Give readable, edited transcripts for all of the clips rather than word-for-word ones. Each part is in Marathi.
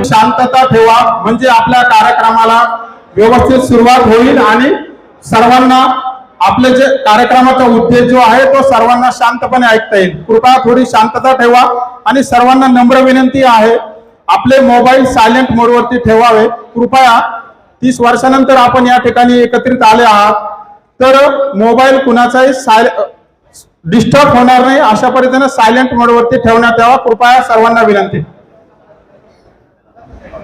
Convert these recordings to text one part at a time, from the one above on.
शांतता ठेवा, म्हणजे आपल्या कार्यक्रमाला व्यवस्थित सुरुवात होईल आणि सर्वांना आपले जे कार्यक्रमाचा उद्देश जो आहे तो सर्वांना शांतपणे ऐकता येईल। कृपया थोडी शांतता ठेवा आणि सर्वांना नम्र विनंती आहे आपले मोबाईल सायलेंट मोडवरती ठेवावे। कृपया 30 वर्षानंतर आपण या ठिकाणी एकत्रित आले आहात, तर मोबाईल कुणाचाही डिस्टर्ब होणार नाही अशा पद्धतीने सायलेंट मोडवरती ठेवण्यात यावा, कृपया सर्वांना विनंती।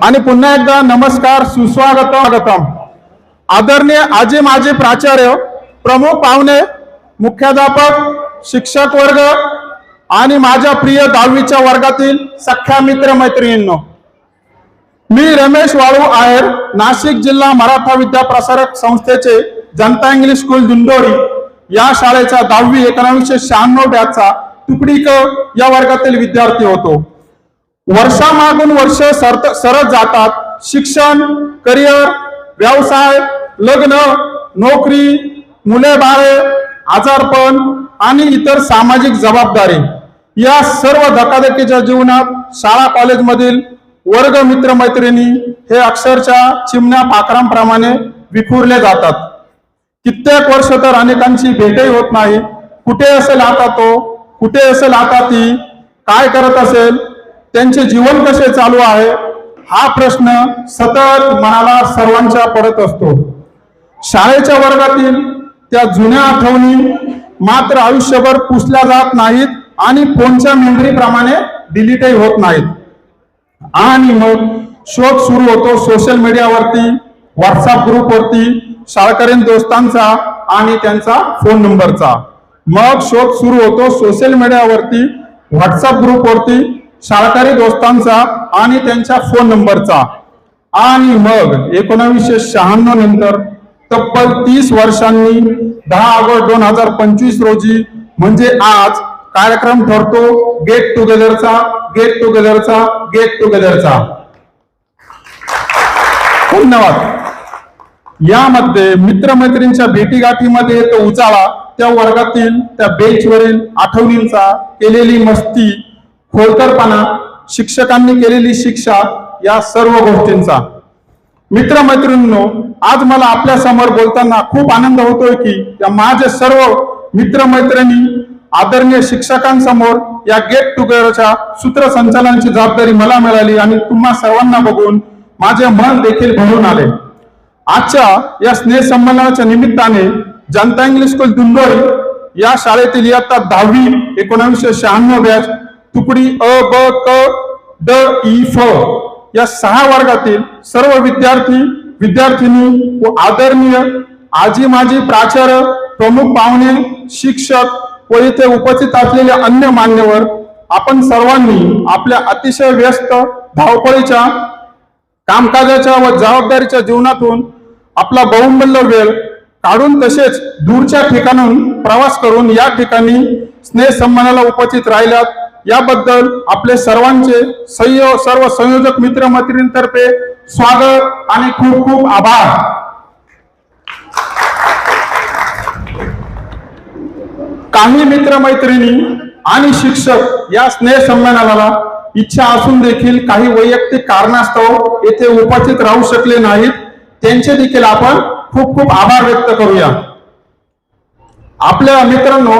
आणि पुन्हा एकदा नमस्कार, सुस्वागतम। आदरणीय आजी माजी प्राचार्य, प्रमुख पाहुणे, मुख्याध्यापक, शिक्षक वर्ग आणि माझ्या प्रिय 10वीच्या वर्गातील सख्या मित्र मैत्रिणींनो, मी रमेश वाळू आहेर, नाशिक जिल्हा मराठा विद्या प्रसारक संस्थेचे जनता इंग्लिश स्कूल दिंडोरी या शाळेचा 10वी 1996 बॅचचा तुकडी क या वर्गातील विद्यार्थी होतो। वर्षामागून वर्ष सरत जातात। शिक्षण, करिअर, व्यवसाय, लग्न, नोकरी, मुले बाळे, आजारपण आणि इतर सामाजिक जबाबदारी या सर्व धकाधकीच्या जीवनात शाळा कॉलेजमधील वर्ग मित्र मैत्रिणी हे अक्षरशः चिमण्या पाखरांप्रमाणे विखुरले जातात। कित्येक वर्ष तर अनेकांची भेटही होत नाही। कुठे असेल आता तो, कुठे असेल आता ती, काय करत असेल, त्यांचे जीवन कसे चालू आहे, हा प्रश्न सतत मनाला सर्वांच्या पडत असतो। शाळेच्या वर्गातील त्या जुन्या आठवणी मात्र आयुष्यभर पुसल्या जात नाहीत आणि फोनच्या मेमरीप्रमाणे डिलीटही होत नाहीत। आणि मग शोध सुरू होतो सोशल मीडियावरती, व्हॉट्सअप ग्रुपवरती शाळकरी दोस्तांचा आणि त्यांचा फोन नंबरचा। मग शोध सुरू होतो सोशल मीडियावरती, व्हॉट्सअप ग्रुपवरती शाळकरी दोस्तांचा आणि त्यांच्या फोन नंबरचा। आणि मग 1996 नंतर तब्बल 30 वर्षांनी 10 ऑगस्ट 2025 रोजी म्हणजे आज कार्यक्रम ठरतो गेट टुगेदरचा। धन्यवाद। यामध्ये मित्रमैत्रिणींच्या भेटीगाठीमध्ये येतो उजाळा, त्या वर्गातील त्या बेंचवरील आठवणींचा, केलेली मस्ती, खोलकरपणा, शिक्षकांनी केलेली शिक्षा, या सर्व गोष्टींचा। मित्रमैत्रिणींनो, आज मला आपल्या समोर बोलताना खूप आनंद होतोय की माझे सर्व मित्रमैत्रिणी आदरणीय शिक्षकांसमोर या गेट टुगेदरच्या सूत्रसंचालनाची जबाबदारी मला मिळाली आणि तुम्हा सर्वांना बघून माझे मन देखील भरून आले। आजच्या या स्नेह संमेलनाच्या निमित्ताने जनता इंग्लिश स्कूल दिंडोरी या शाळेतील इयत्ता 10वी 1996 बॅच तुकडी अ ब क ड ई फ या 6 वर्गातील सर्व विद्यार्थी विद्यार्थिनी व आदरणीय आजी माजी प्राचार्य, प्रमुख पाहुणे, शिक्षक व इथे उपस्थित असलेले अन्य मान्यवर, आपण सर्वांनी आपल्या अतिशय व्यस्त धावपळीच्या कामकाजाच्या व जबाबदारीच्या जीवनातून आपला बहुमूल्य वेळ काढून तसेच दूरच्या ठिकाणाहून प्रवास करून या ठिकाणी स्नेह संमेलनाला उपस्थित राहिल्यात याबद्दल आपले सर्वांचे सर्व संयोजक मित्र मैत्रिणींतर्फे स्वागत आणि खूप खूप आभार। काही मित्र मैत्रिणी आणि शिक्षक या स्नेह संमेलनाला इच्छा असून देखील काही वैयक्तिक कारणास्तव येथे उपस्थित राहू शकले नाहीत, त्यांचे देखील आपण खूप खूप आभार व्यक्त करूया। आपल्या मित्रांनो,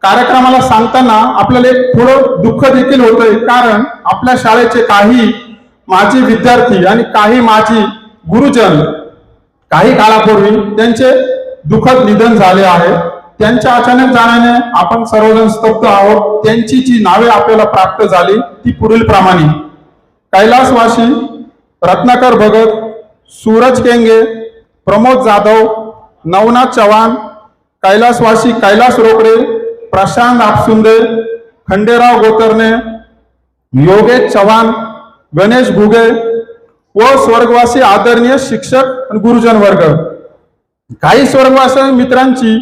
कार्यक्रमाला सांगताना आपल्याला एक थोडं दुःख देखील होतंय, कारण आपल्या शाळेचे काही माजी विद्यार्थी आणि काही माजी गुरुजन काही काळापूर्वी त्यांचे दुःखद निधन झाले आहे। त्यांच्या अचानक जाण्याने आपण सर्वजण स्तब्ध आहोत। त्यांची जी नावे आपल्याला प्राप्त झाली ती पुढील प्रमाणे: कैलासवासी रत्नाकर भगत, सूरज केंगे, प्रमोद जाधव, नवनाथ चव्हाण, कैलासवासी कैलास रोकडे, प्रशांत आपसुंदे, खंडेराव गोतरणे, योगेश चव्हाण, गणेश घुगे व स्वर्गवासी आदरणीय शिक्षक आणि गुरुजन वर्ग। काही स्वर्गवासी मित्रांची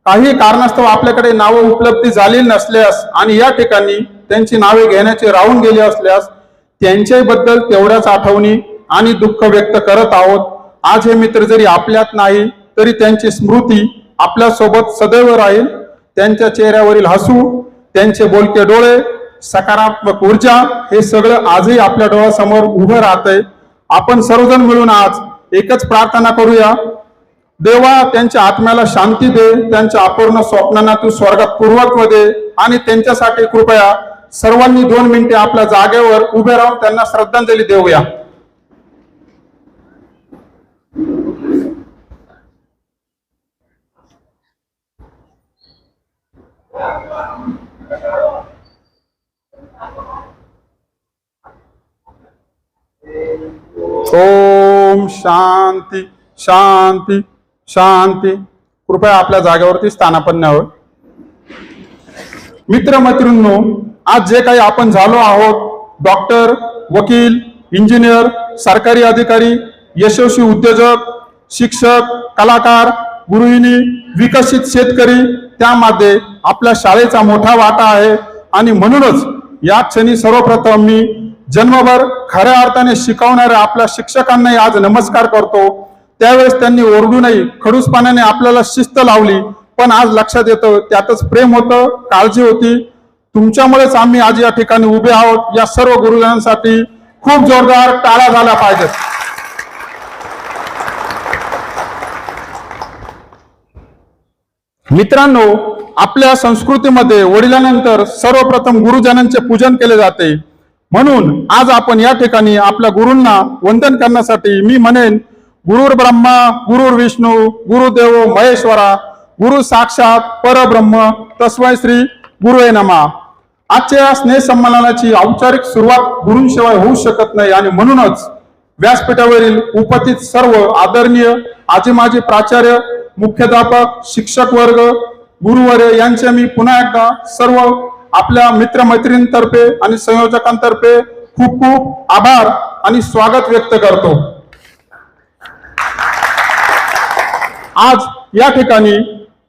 काही कारणास्तव आपल्याकडे नावे उपलब्ध झाली नसल्यास आणि या ठिकाणी त्यांची नावे घेण्याचे राहून गेले असल्यास त्यांच्याबद्दल तेवढ्याच आठवणी आणि दुःख व्यक्त करत आहोत। आज हे मित्र जरी आपल्यात नाही तरी त्यांची स्मृती आपल्या सोबत सदैव राहील। त्यांच्या चेहऱ्यावरील हसू, त्यांचे बोलके डोळे, सकारात्मक ऊर्जा हे सगळं आजही आपल्या डोळ्यासमोर उभं राहतंय. आपण सर्वजण मिळून आज एकच प्रार्थना करूया. देवा, त्यांच्या आत्म्याला शांती दे, त्यांच्या अपूर्ण स्वप्नांना तू स्वर्गात पूर्वत्व दे आणि त्यांच्यासाठी कृपया सर्वांनी 2 मिनिटे आपल्या जागेवर उभे राहून त्यांना श्रद्धांजली देऊया. ओम शांती शांती शांती. कृपया आपल्या जागेवरती स्थानापन्न व्हावं. मित्रमैत्रिणींनो, आज जे काही आपण झालो आहोत, डॉक्टर, वकील, इंजिनियर, सरकारी अधिकारी, यशस्वी उद्योजक, शिक्षक, कलाकार, गृहिणी, विकसित शेतकरी, त्यामध्ये आपल्या शाळेचा मोठा वाटा आहे. आणि म्हणूनच या क्षणी सर्वप्रथम मी जन्मभर खऱ्या अर्थाने शिकवणाऱ्या आपल्या शिक्षकांनाही आज नमस्कार करतो. त्यावेळेस त्यांनी ओरडूनही खडूसपणाने आपल्याला शिस्त लावली, पण आज लक्षात येतं त्यातच प्रेम होतं, काळजी होती. तुमच्यामुळेच आम्ही आज या ठिकाणी उभे आहोत. या सर्व गुरुजनांसाठी खूप जोरदार टाळ्या झाल्या पाहिजेत. मित्रांनो, आपल्या संस्कृतीमध्ये वडिलांनंतर सर्वप्रथम गुरुजनांचे पूजन केले जाते. म्हणून आज आपण या ठिकाणी आपल्या गुरूंना वंदन करण्यासाठी मी म्हणेन, गुरुर् ब्रह्मा गुरुर् विष्णू गुरुदेव महेश्वरा गुरु साक्षात परब्रह्म तस्मै श्री गुरुवे नमः. आजच्या स्नेह संमेलनाची औपचारिक सुरुवात गुरूंशिवाय होऊ शकत नाही आणि म्हणूनच व्यासपीठावरील उपस्थित सर्व आदरणीय आजी माजी प्राचार्य, मुख्याध्यापक, शिक्षक वर्ग, गुरुवर्य यांचे मी पुन्हा एकदा सर्व आपल्या मित्रमैत्रिणींतर्फे आणि संयोजकांतर्फे खूप खूप आभार आणि स्वागत व्यक्त करतो. आज या ठिकाणी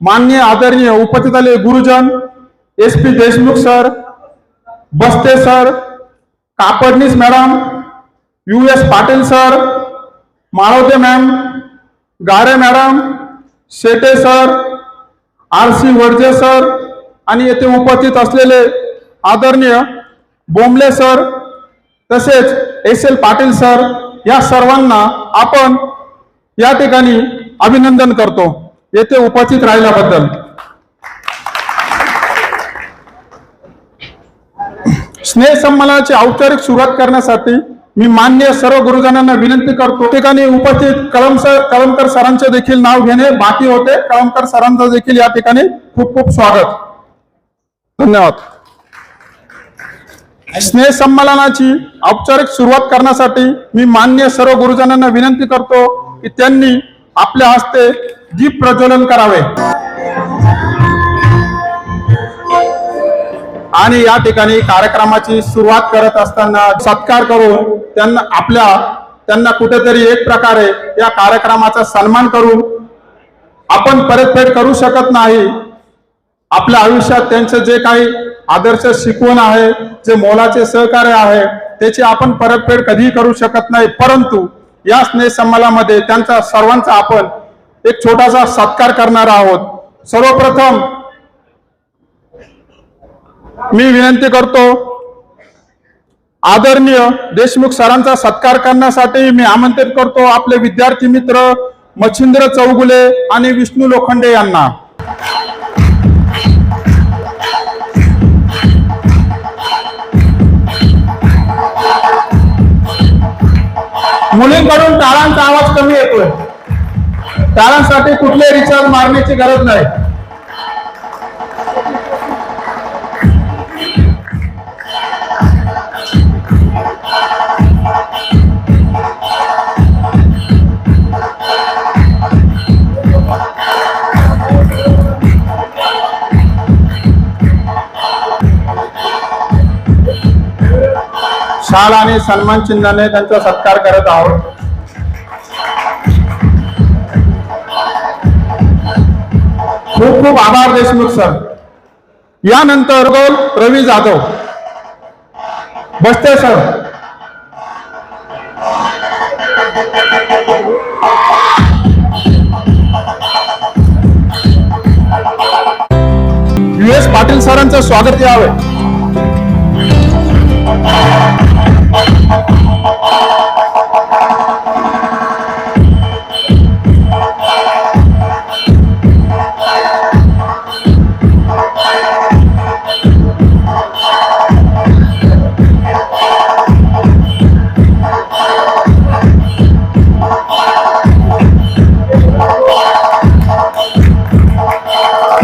माननीय आदरणीय उपस्थित आले गुरुजन SP Deshmukh sir, Baste sir, Kapadnis madam, US Patil sir, Malvade ma'am, Gare madam, Shete sir, RC Wadje sir आणि येथे उपस्थित असलेले आदरणीय बोंबले सर तसेच SL पाटील सर, या सर्वांना आपण या ठिकाणी अभिनंदन करतो येथे उपस्थित राहिल्याबद्दल. स्नेह संमेलनाची औपचारिक सुरुवात करण्यासाठी मी मान्य सर्व गुरुजनांना विनंती करतो. ठिकाणी उपस्थित कळमकर सरांचे देखील नाव घेणे बाकी होते. कळमकर सरांचं देखील या ठिकाणी खूप खूप स्वागत. धन्यवाद. स्नेह संमेलनाची औपचारिक सुरुवात करण्यासाठी मी मान्य सर्व गुरुजनांना विनंती करतो की त्यांनी आपल्या हस्ते दीप प्रज्वलन करावे आणि या ठिकाणी कार्यक्रमाची सुरुवात करत असताना सत्कार करून त्यांना कुठेतरी एक प्रकारे या कार्यक्रमाचा सन्मान करून आपण परतफेड करू शकत नाही. आपल्या आयुष्यात त्यांचं जे काही आदर्श शिकवण आहे, जे मोलाचे सहकार्य आहे, त्याची आपण परतफेड कधीही करू शकत नाही. परंतु या स्नेह संमेलनामध्ये त्यांचा सर्वांचा आपण एक छोटासा सत्कार करणार आहोत. सर्वप्रथम मी विनंती करतो, आदरणीय देशमुख सरांचा सत्कार करण्यासाठी मी आमंत्रित करतो आपले विद्यार्थी मित्र मच्छिंद्र चौगुले आणि विष्णू लोखंडे यांना. मुलींकडून टाळांचा आवाज कमी येतोय. टाळांसाठी कुठले रिचार्ज मारण्याची गरज नाही. शाल आणि सन्मान चिन्हाने त्यांचा सत्कार करत आहोत. खूप खूप आभार देशमुख सर. यानंतर रवी जाधव, बस्ते सर, US पाटील सरांचं स्वागत यावे.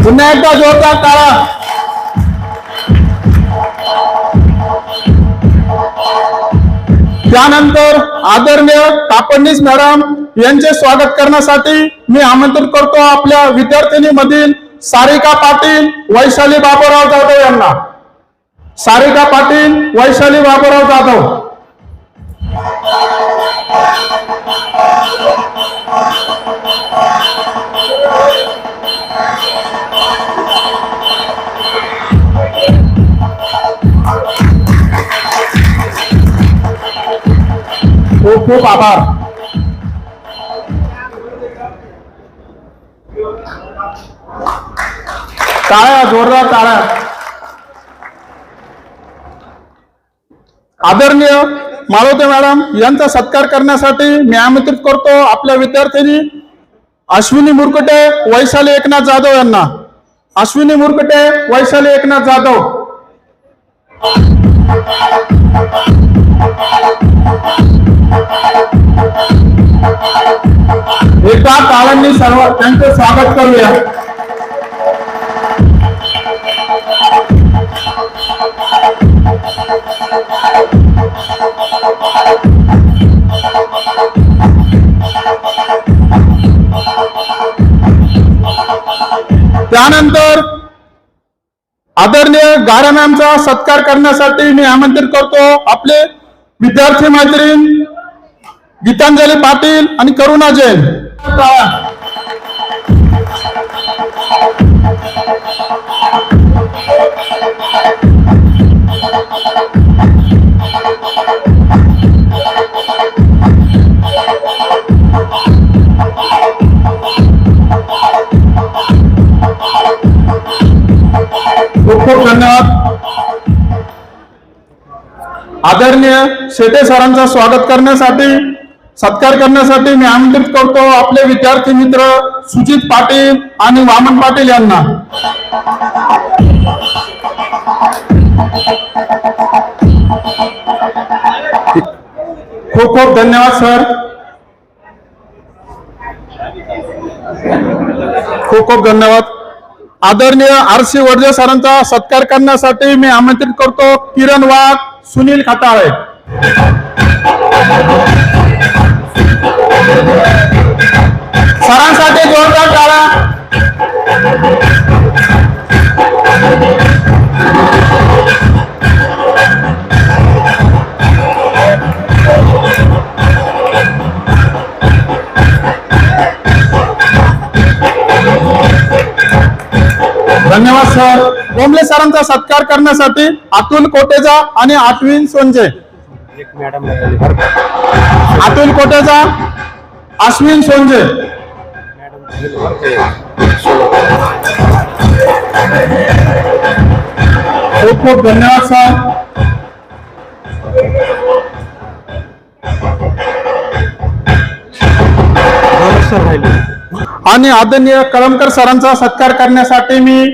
पुन्हा एकदा जोरदार टाळा. त्यानंतर आदरणीय कापडनीस मॅडम यांचे स्वागत करण्यासाठी मी आमंत्रित करतो आपल्या विद्यार्थिनीमधील सारिका पाटील, वैशाली बाबूराव जाधव यांना. सारिका पाटील, वैशाली बाबूराव जाधव. खूप खूप आभार. टाळ्या, जोरदार टाळ्या. आदरणीय माळोते मॅडम यांचा सत्कार करण्यासाठी मी आमंत्रित करतो आपल्या विद्यार्थिनी अश्विनी मुरकुटे, वैशाली एकनाथ जाधव यांना. अश्विनी मुरकुटे, वैशाली एकनाथ जाधव. एकदा टाळ्यांनी सर्व त्यांचे स्वागत करूया. त्यानंतर आदरणीय गारा मॅमचा सत्कार करण्यासाठी मी आमंत्रित करतो आपले विद्यार्थी मैत्रीण गीतांजली पाटील आणि करुणा जैन. खूप खूप धन्यवाद. आदरणीय शेटे सरांचा स्वागत करण्यासाठी सत्कार करण्यासाठी मी आमंत्रित करतो आपले विद्यार्थी मित्र सुजित पाटील आणि वामन पाटील यांना. खूप खूप धन्यवाद सर. खूप खूप धन्यवाद. आदरणीय आरसी वर्जे सरांचा सत्कार करण्यासाठी मी आमंत्रित करतो किरण वाघ, सुनील खताळे. सरांसाठी जोरदार टाळा. धन्यवाद सर. बोंबले सरांचा सत्कार करण्यासाठी अतुल कोटेजा आणि अश्विन सोनजे. अतुल कोटेजा, अश्विन सोनजे. खूप खूप धन्यवाद सर. आणि आदरणीय कळमकर सरांचा सत्कार करण्यासाठी मी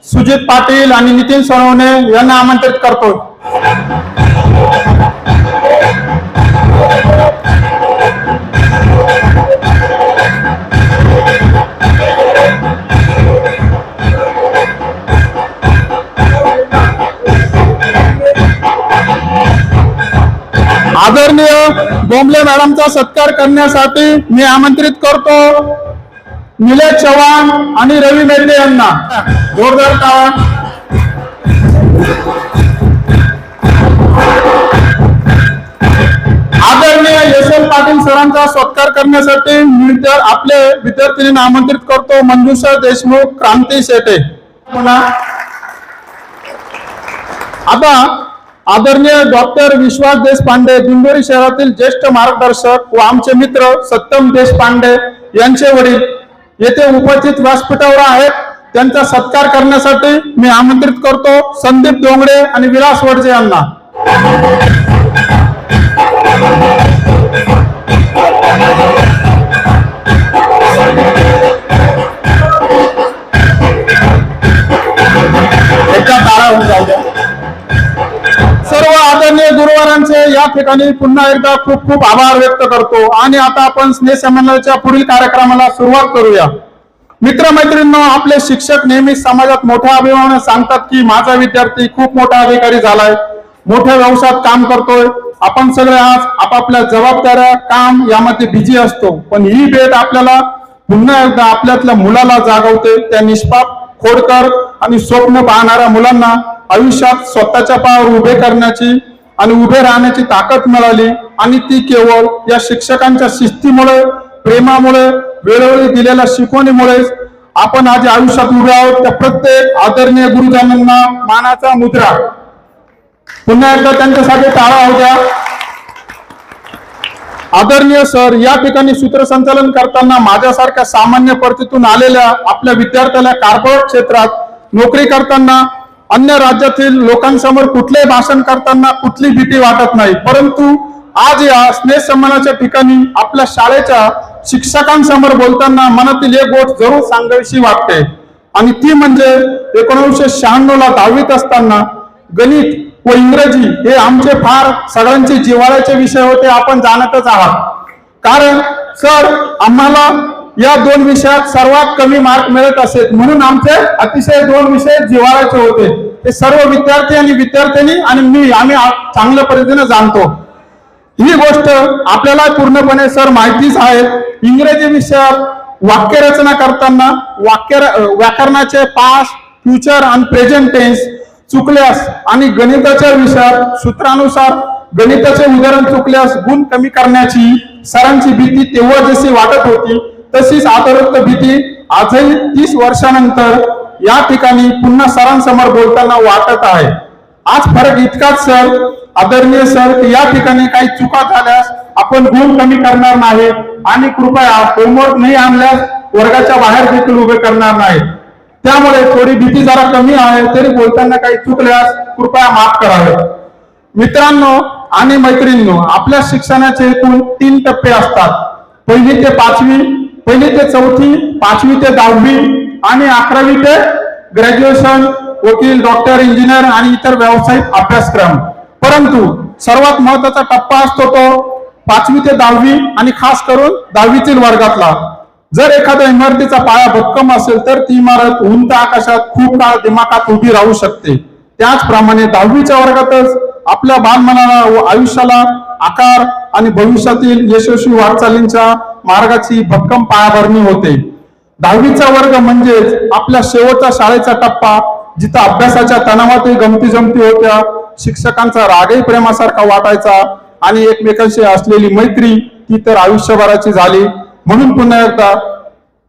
सुजित पाटील आणि नितीन सोनवणे यांना आमंत्रित करतो. आदरणीय बोंबले मॅडमचा सत्कार करण्यासाठी मी आमंत्रित करतो निलेश चव्हाण आणि रवी मेहते यांना. जोरदार टाळ्या. आदरणीय यशवंत पाटील सरांचा सत्कार करण्यासाठी मी तर आपले विद्यार्थ्यांना आमंत्रित करतो मंजुषा देशमुख, क्रांती शेटे. पुन्हा आता आदरणीय डॉक्टर विश्वास देशपांडे, दिंडोरी शहरातील ज्येष्ठ मार्गदर्शक व आमचे मित्र सत्यम देशपांडे यांचे वडील येथे उपस्थित व्यासपीठावर आहेत. त्यांचा सत्कार करण्यासाठी मी आमंत्रित करतो संदीप डोंगरे आणि विलास वडजे यांना. सर्व आदरणीय गुरुवारांचे या ठिकाणी पुन्हा एकदा खूप खूप आभार व्यक्त करतो आणि आता आपण स्नेह संमेलनाच्या पुढील कार्यक्रमाला सुरुवात करूया. मित्रमैत्रिणींनो, आपले शिक्षक नेहमी समाजात मोठ्या अभिमानाने सांगतात की माझा विद्यार्थी खूप मोठा अधिकारी झालाय, मोठ्या व्यवसायात काम करतोय. आपण सगळे आज आपापल्या जबाबदाऱ्या काम यामध्ये बिझी असतो, पण ही भेट आपल्याला पुन्हा एकदा आपल्यातल्या मुलाला जागवते. त्या निष्पाप, खोडकर आणि स्वप्न पाहणाऱ्या मुलांना आयुष्यात स्वतःच्या पायावर उभे करण्याची आणि उभे राहण्याची ताकद मिळाली आणि ती केवळ या शिक्षकांच्या शिस्तीमुळे, प्रेमामुळे, वेळोवेळी दिलेल्या शिकवणीमुळेच आपण आज आयुष्यात उभे आहोत. त्या प्रत्येक आदरणीय गुरुजनांना मानाचा मुद्रा. पुन्हा एकदा त्यांच्यासाठी टाळा होऊ द्या. आदरणीय सर, या ठिकाणी सूत्रसंचालन करताना माझ्यासारख्या सामान्य परिस्थितीतून आलेल्या आपल्या विद्यार्थ्याला कॉर्पोरेट क्षेत्रात नोकरी करताना अन्य राज्यातील लोकांसमोर कुठलेही भाषण करताना कुठली भीती वाटत नाही, परंतु आज या स्नेह संमेलनाच्या ठिकाणी आपल्या शाळेच्या शिक्षकांसमोर बोलताना मनातील एक गोष्ट जरूर सांगावीशी वाटते आणि ती म्हणजे 1996 ला 10वीत असताना गणित व इंग्रजी हे आमचे फार सगळ्यांचे जिव्हाळ्याचे विषय होते. आपण जाणतच आहात, कारण सर आम्हाला या दोन विषयात सर्वात कमी मार्क मिळत असेल, म्हणून आमचे अतिशय दोन विषय जिव्हाळ्याचे होते. ते सर्व विद्यार्थी आणि विद्यार्थिनी आणि मी आम्ही चांगल्या पद्धतीने जाणतो. ही गोष्ट आपल्याला पूर्णपणे सर माहितीच आहे. इंग्रजी विषयात वाक्यरचना करताना व्याकरणाचे पास्ट, फ्युचर आणि प्रेझेंट टेन्स चुकल्यास आणि गणिताच्या विषयात सूत्रानुसार गणिताचे उदाहरण चुकल्यास गुण कमी करण्याची सरांची भीती तेव्हा जशी वाटत होती तशीच आदरयुक्त भीती आजही 30 वर्षानंतर या ठिकाणी पुन्हा सरांसमोर बोलताना वाटत आहे. आज फरक इतकाच सर, आदरणीय सर, की या ठिकाणी काही चुका झाल्यास आपण गुण कमी करणार नाही आणि कृपया होमवर्क नाही आणल्यास वर्गाच्या बाहेर देखील उभे करणार नाही. त्यामुळे थोडी भीती जरा कमी आहे, तरी बोलताना काही चुकल्यास कृपया माफ करावे. मित्रांनो आणि मैत्रिणींनो, आपल्या शिक्षणाचे एकूण 3 टप्पे असतात. 1ली ते 5वी, 1ली ते 4थी, 5वी ते 10वी आणि 11वी ते ग्रॅज्युएशन, वकील, डॉक्टर, इंजिनियर आणि इतर व्यावसायिक अभ्यासक्रम. परंतु सर्वात महत्वाचा टप्पा असतो तो 5वी ते 10वी आणि खास करून 10वीतील वर्गातला. जर एखाद्या इमारतीचा पाया भक्कम असेल तर ती इमारत उंच आकाशात खूप काळ दिमाखात उभी राहू शकते. त्याचप्रमाणे 10वीच्या वर्गातच आपल्या बालमनाला व आयुष्याला आकार आणि भविष्यातील यशस्वी वाटचालींच्या मार्गाची भक्कम पायाभरणी होते. 10वीचा वर्ग म्हणजेच आपल्या शेवटचा शाळेचा टप्पा, जिथं अभ्यासाच्या तणावातही गमती जमती होत्या, शिक्षकांचा रागही प्रेमासारखा वाटायचा आणि एकमेकांशी असलेली मैत्री ती तर आयुष्यभराची झाली. म्हणून पुन्हा एकदा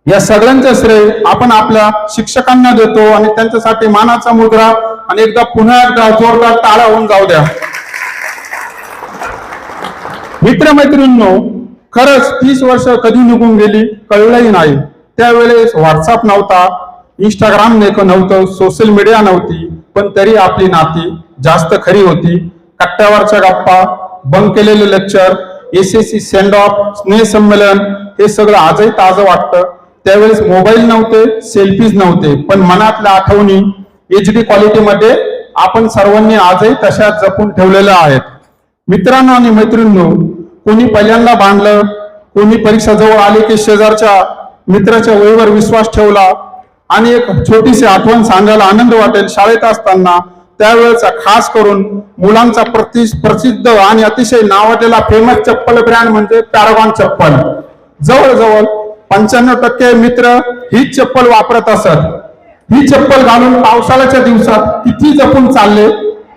या सगळ्यांचे श्रेय आपण आपल्या शिक्षकांना देतो आणि त्यांच्यासाठी मानाचा मुद्रा आणि एकदा पुन्हा एकदा जोरदार टाळ्या होऊन जाऊ द्या. मित्रमैत्रिणींनो, खरंच 30 वर्ष कधी निघून गेली कळलंही नाही. त्यावेळेस व्हॉट्सअप नव्हता, इंस्टाग्राम नव्हतं, सोशल मीडिया नव्हती, पण तरी आपली नाती जास्त खरी होती. कट्ट्यावरच्या गप्पा, बंक केलेले लेक्चर, SSC सेंड ऑफ, स्नेह संमेलन हे सगळं आजही ताजं वाटतं. त्यावेळेस मोबाईल नव्हते, सेल्फीज नव्हते, पण मनातल्या आठवणी HD क्वालिटीमध्ये आपण सर्वांनी आजही तशाच जपून ठेवलेल्या आहेत. मित्रांनो आणि मैत्रिणींनो, कोणी पहिल्यांदा बांधलं, कोणी परीक्षा जवळ आली की शेजारच्या मित्राच्या वहीवर विश्वास ठेवला. आणि एक छोटीशी आठवण सांगायला आनंद वाटेल. शाळेत असताना त्यावेळेचा खास करून मुलांचा प्रसिद्ध आणि अतिशय नावाजलेला फेमस चप्पल ब्रँड म्हणजे पॅरागॉन चप्पल. जवळजवळ 95% मित्र हीच चप्पल वापरत असत. ही चप्पल घालून पावसाळ्याच्या दिवसात किती जपून चालले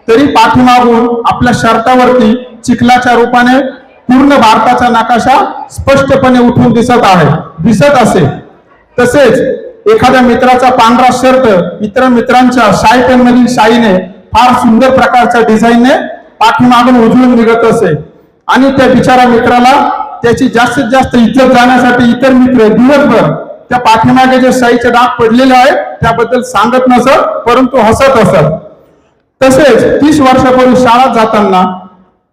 तरी पाठीमागून आपल्या शर्टावरती चिखलाच्या रूपाने पूर्ण भारताचा नकाशा स्पष्टपणे उठून दिसत असे. तसेच एखाद्या मित्राचा पांढरा शर्ट इतर मित्रांच्या शाई पेन मधील शाईने फार सुंदर प्रकारच्या डिझाईनने पाठीमागून उजळून निघत असे. आणि त्या बिचारा मित्राला त्याची जास्तीत जास्त इज्जत जाण्यासाठी इतर मित्र दिवसभर त्या पाठीमागे जे शाईचे डाग पडलेले आहेत त्याबद्दल सांगत नसत, परंतु हसत असत. तसेच 30 वर्षापूर्वी शाळेत जाताना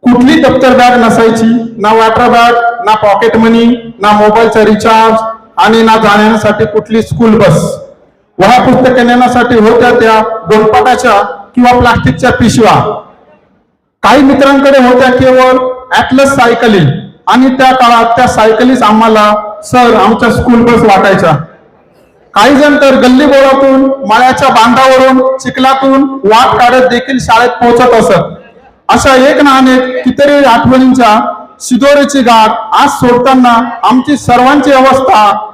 कुठली दप्तर बॅग नसायची, ना वॉटर बॅग, ना पॉकेट मनी, ना मोबाईलचा रिचार्ज आणि ना जाण्यासाठी कुठली स्कूल बस. वह्या पुस्तके नेण्यासाठी होत्या त्या गोणपाटाच्या किंवा प्लास्टिकच्या पिशव्या. काही मित्रांकडे होत्या केवळ ॲटलस सायकली आणि त्या काळात त्या सायकलीच आम्हाला सर आमच्या स्कूल बस वाटायच्या. काही जण तर गल्ली बोळातून, माळ्याच्या बांधावरून, चिखलातून वाट काढत देखील शाळेत पोहोचत असत. अशा एक ना अनेक कितीतरी आठवणींच्या शिदोरीची गाठ आज सोडताना आमची सर्वांची अवस्था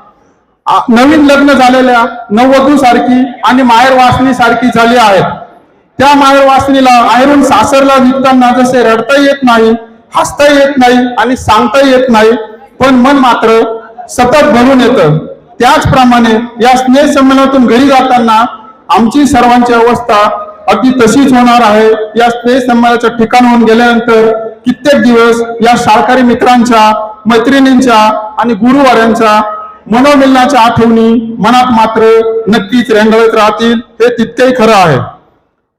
नवीन लग्न झालेल्या नववधू सारखी आणि माहेर वासनी सारखी झाली आहे. त्या माहेर वासनीला आहेरून सासरला निघताना जसे रडता येत नाही, हसता येत नाही आणि सांगता येत नाही, पण मन मात्र सतत भरून येतं. त्याचप्रमाणे या स्नेह संमेलनातून घरी जाताना आमची सर्वांची अवस्था अगदी तशीच होणार आहे. या स्नेह संमेलनाच्या ठिकाणाहून गेल्यानंतर कित्येक दिवस या शाळकरी मित्रांच्या, मैत्रिणींच्या आणि गुरुवारांच्या मनोमिलनाच्या आठवणी मनात मात्र नक्कीच रेंगाळत राहतील, हे तितकेही खरं आहे.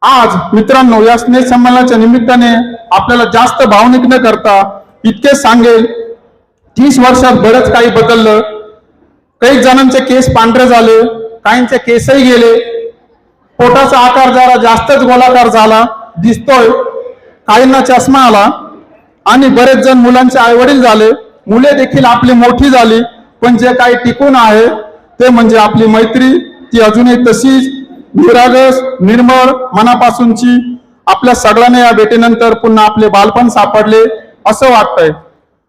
आज मित्रांनो, या स्नेह संमेलनाच्या निमित्ताने आपल्याला जास्त भावनिक न करता इतके सांगेल, 30 वर्षात बरंच काही बदललं. काही जणांचे केस पांढरे झाले, काहींचे केसही गेले, पोटाचा आकार जरा जास्तच गोलाकार झाला दिसतोय, काहींना चष्मा आला आणि बरेच जण मुलांचे आईवडील झाले. मुले देखील आपली मोठी झाली, पण जे काही टिकून आहे ते म्हणजे आपली मैत्री. ती अजूनही तशीच निरागस, निर्मळ मनापासूनची. आपल्या सगळ्यांना या भेटीनंतर पुन्हा आपले बालपण सापडले असं वाटतंय.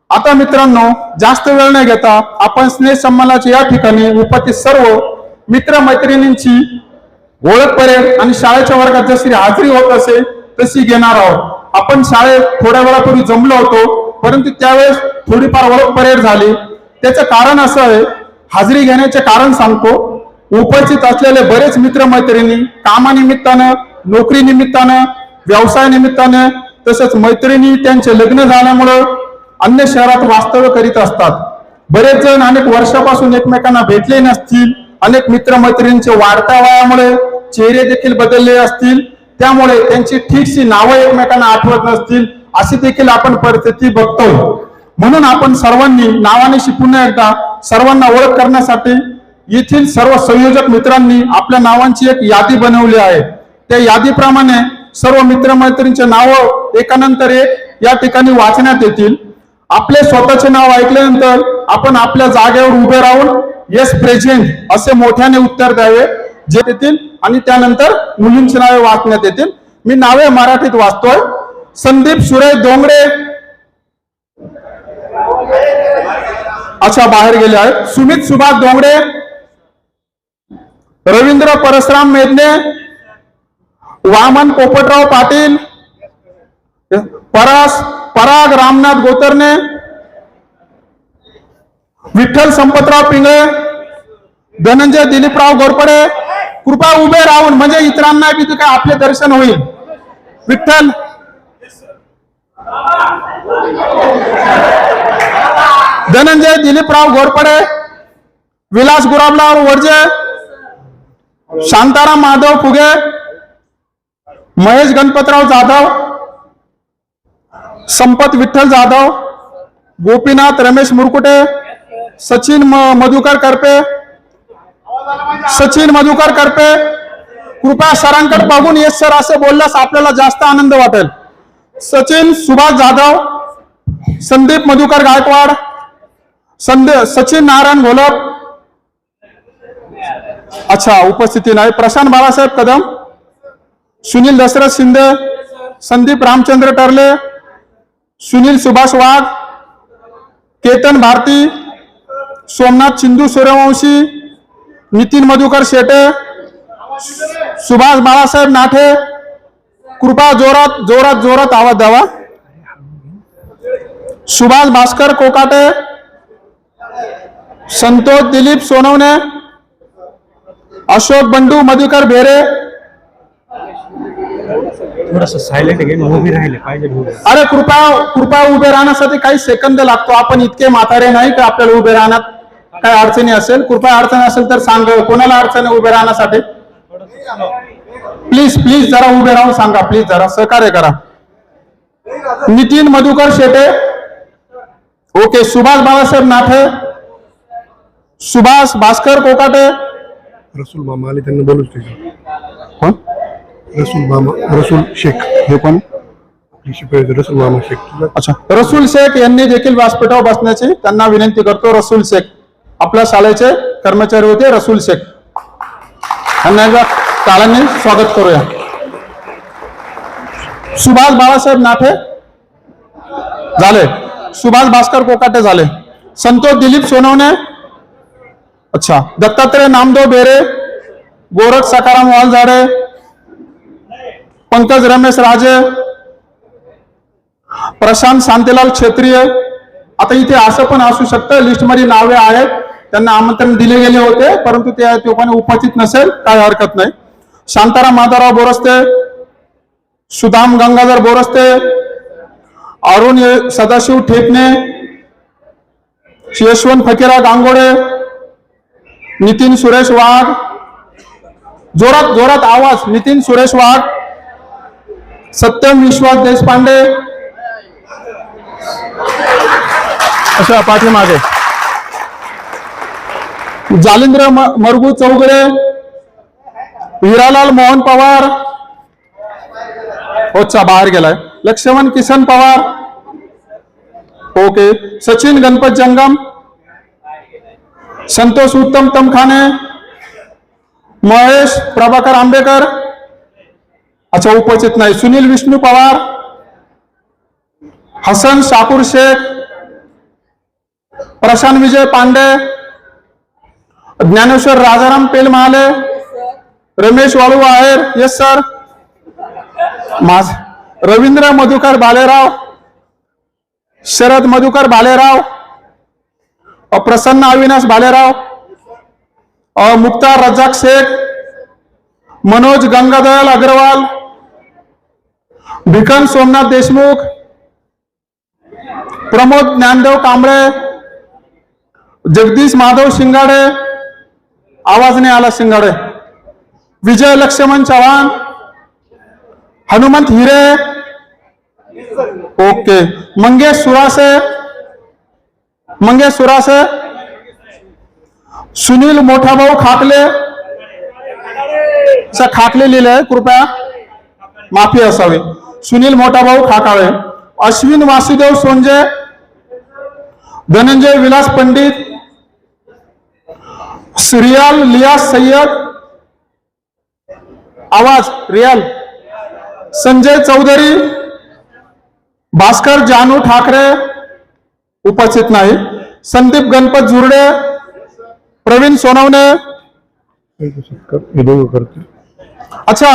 आता मित्रांनो, जास्त वेळ न घेता आपण स्नेह संमेलनाच्या या ठिकाणी उपस्थित सर्व मित्र मैत्रिणींची ओळख परेड आणि शाळेच्या वर्गात जशी हाजरी होत असेल तशी घेणार आहोत. आपण शाळेत थोड्या वेळापूर्वी जमलो होतो, परंतु त्यावेळेस थोडीफार ओळख परेड झाली. त्याचं कारण असं आहे, हाजरी घेण्याचे कारण सांगतो. उपस्थित असलेले बरेच मित्रमैत्रिणी कामानिमित्तानं, नोकरी निमित्तानं, व्यवसाय निमित्तानं, तसंच मैत्रिणी त्यांचे लग्न झाल्यामुळं अन्य शहरात वास्तव्य करीत असतात. बरेच जण अनेक वर्षापासून एकमेकांना भेटले नसतील. अनेक मित्रमैत्रिणींचे वाढत्या वयामुळे चेहरे देखील बदलले असतील, त्यामुळे त्यांची ठीकशी नावं एकमेकांना आठवत नसतील, अशी देखील आपण परिस्थिती बघतोय. म्हणून आपण सर्वांनी नावानिशी पुन्हा एकदा सर्वांना ओळख करण्यासाठी येथील सर्व संयोजक मित्रांनी आपल्या नावांची एक यादी बनवली आहे. त्या यादीप्रमाणे सर्व मित्रमैत्रिणींचे नाव एकानंतर एक या ठिकाणी वाचण्यात येतील. आपले स्वतःचे नाव ऐकल्यानंतर आपण आपल्या जागेवर उभे राहून येस प्रेझेंट असे मोठ्याने उत्तर द्यावे जे येतील आणि त्यानंतर मुलींची नावे वाचण्यात येतील. मी नावे मराठीत वाचतोय. संदीप सुरेश डोंगरे, अच्छा बाहेर गेले आहेत. सुमित सुभाष डोंगरे, रवींद्र परशुराम मेदने, वामन पोपटराव पाटील, पराग रामनाथ गोतरणे, विठ्ठल संपतराव पिंगळे, धनंजय दिलीपराव घोरपडे. कृपया उभे राहून म्हणजे इतरांना बी काय आपले दर्शन होईल. विठ्ठल धनंजय दिलीपराव घोरपडे, विलास गुलाबराव वडजे, शांताराम माधव फुगे, महेश गणपतराव जाधव, संपत विठ्ठल जाधव, गोपीनाथ रमेश मुरकुटे, सचिन मधुकर करपे, सचिन मधुकर करपे. कृपया सरांकडे बघून येस सर असे बोलल्यास आपल्याला जास्त आनंद वाटेल. सचिन सुभाष जाधव, संदीप मधुकर गायकवाड, सचिन नारायण घोलप, अच्छा उपस्थिती नाही. प्रशांत बाळासाहेब कदम, सुनील दशरथ शिंदे, संदीप रामचंद्र टर्ले, सुनील सुभाष वाघ, केतन भारती, सोमनाथ सिंधू सूर्यवंशी, नितीन मधुकर शेटे, सुभाष बाळासाहेब नाठे. कृपा जोरात जोरात जोरात आवाज द्यावा. सुभाष भास्कर कोकाटे, संतोष दिलीप सोनवणे, अशोक बंडू मधुकर भेरे. थोडंसं सायलेंट गेम उभी राहिले पाहिजे. अरे कृपया उभे राहण्यासाठी काही सेकंद लागतो. आपण इतके म्हातारे नाही की आपल्याला उभे राहण्यात काही अडचणी असेल. कृपया अडचण असेल तर सांग, कोणाला अडचणी उभे राहण्यासाठी. प्लीज प्लीज जरा उभे राहून सांगा, प्लीज जरा सहकार्य करा. नितीन मधुकर शेटे, ओके. सुभाष बाळासाहेब नाथे, सुभाष भास्कर कोकाटे, रसूल मामा आले, त्यांना बोलूच त्याच्या. कोण? रसूल मामा, रसूल शेख, हे कोण? रसूल मामा शेख. अच्छा, रसूल शेख यांनी देखील व्यासपीठावर बसण्याची त्यांना विनंती करतो. रसूल शेख आपल्या शाळेचे कर्मचारी होते. रसूल शेख यांना एकदा टाळ्यांनी स्वागत करूया. सुभाष बाळासाहेब नाथे झाले. सुभाष भास्कर कोकाटे झाले. संतोष दिलीप सोनवणे, अच्छा. दत्तात्रय नामदेव बेरे, गोरख सकाराम वालझाडे, पंकज रमेश राजे, प्रशांत शांतीलाल क्षेत्रीय. आता इथे असं पण असू शकतं लिस्टमध्ये नावे आहेत, त्यांना आमंत्रण दिले गेले होते परंतु ते लोकांनी उपस्थित नसेल, काही हरकत नाही. शांताराम माधवराव बोरस्ते, सुदाम गंगाधर बोरस्ते, अरुण सदाशिव ठेपणे, यशवंत फकीरा गांगोडे, नितीन सुरेश वाघ. जोरात जोरात आवाज. नितीन सुरेश वाघ, सत्यम विश्वास देशपांडे, अशा पाठीमागे. जालिंद्र मरगू चौगडे, हिरालाल मोहन पवार, ओच्छा बाहेर गेलाय. लक्ष्मण किसन पवार, ओके. सचिन गणपत जंगम, संतोष उत्तम तमखाने, महेश प्रभाकर आंबेकर, अच्छा उपस्थित नाही. सुनील विष्णू पवार, हसन शाकूर शेख, प्रशांत विजय पांडे, ज्ञानेश्वर राजाराम पेल महाले, रमेश वाळू आहेर, येस सर. रवींद्र मधुकर भालेराव, शरद मधुकर भालेराव, प्रसन्न अविनाश भालेराव, मुख्तार रजाक शेख, मनोज गंगादयाल अग्रवाल, भिकन सोमनाथ देशमुख, प्रमोद ज्ञानदेव कांबळे, जगदीश माधव शिंगाडे, आवाज नाही आला शिंगाडे, विजय लक्ष्मण चव्हाण, हनुमंत हिरे, ओके. मंगेश सुरासे, सुनील मोठाभाऊ खाकले, खाकले लिहिले, कृपया माफी असावी. सुनील मोठाभाऊ खाकाळे, अश्विन वासुदेव सोंजे, धनंजय विलास पंडित, रियाल लियास सय्यद, आवाज रियाल, संजय चौधरी, भास्कर जानू ठाकरे उपस्थित नाही. संदीप गणपत झुरडे, प्रवीण सोनवणे. अच्छा,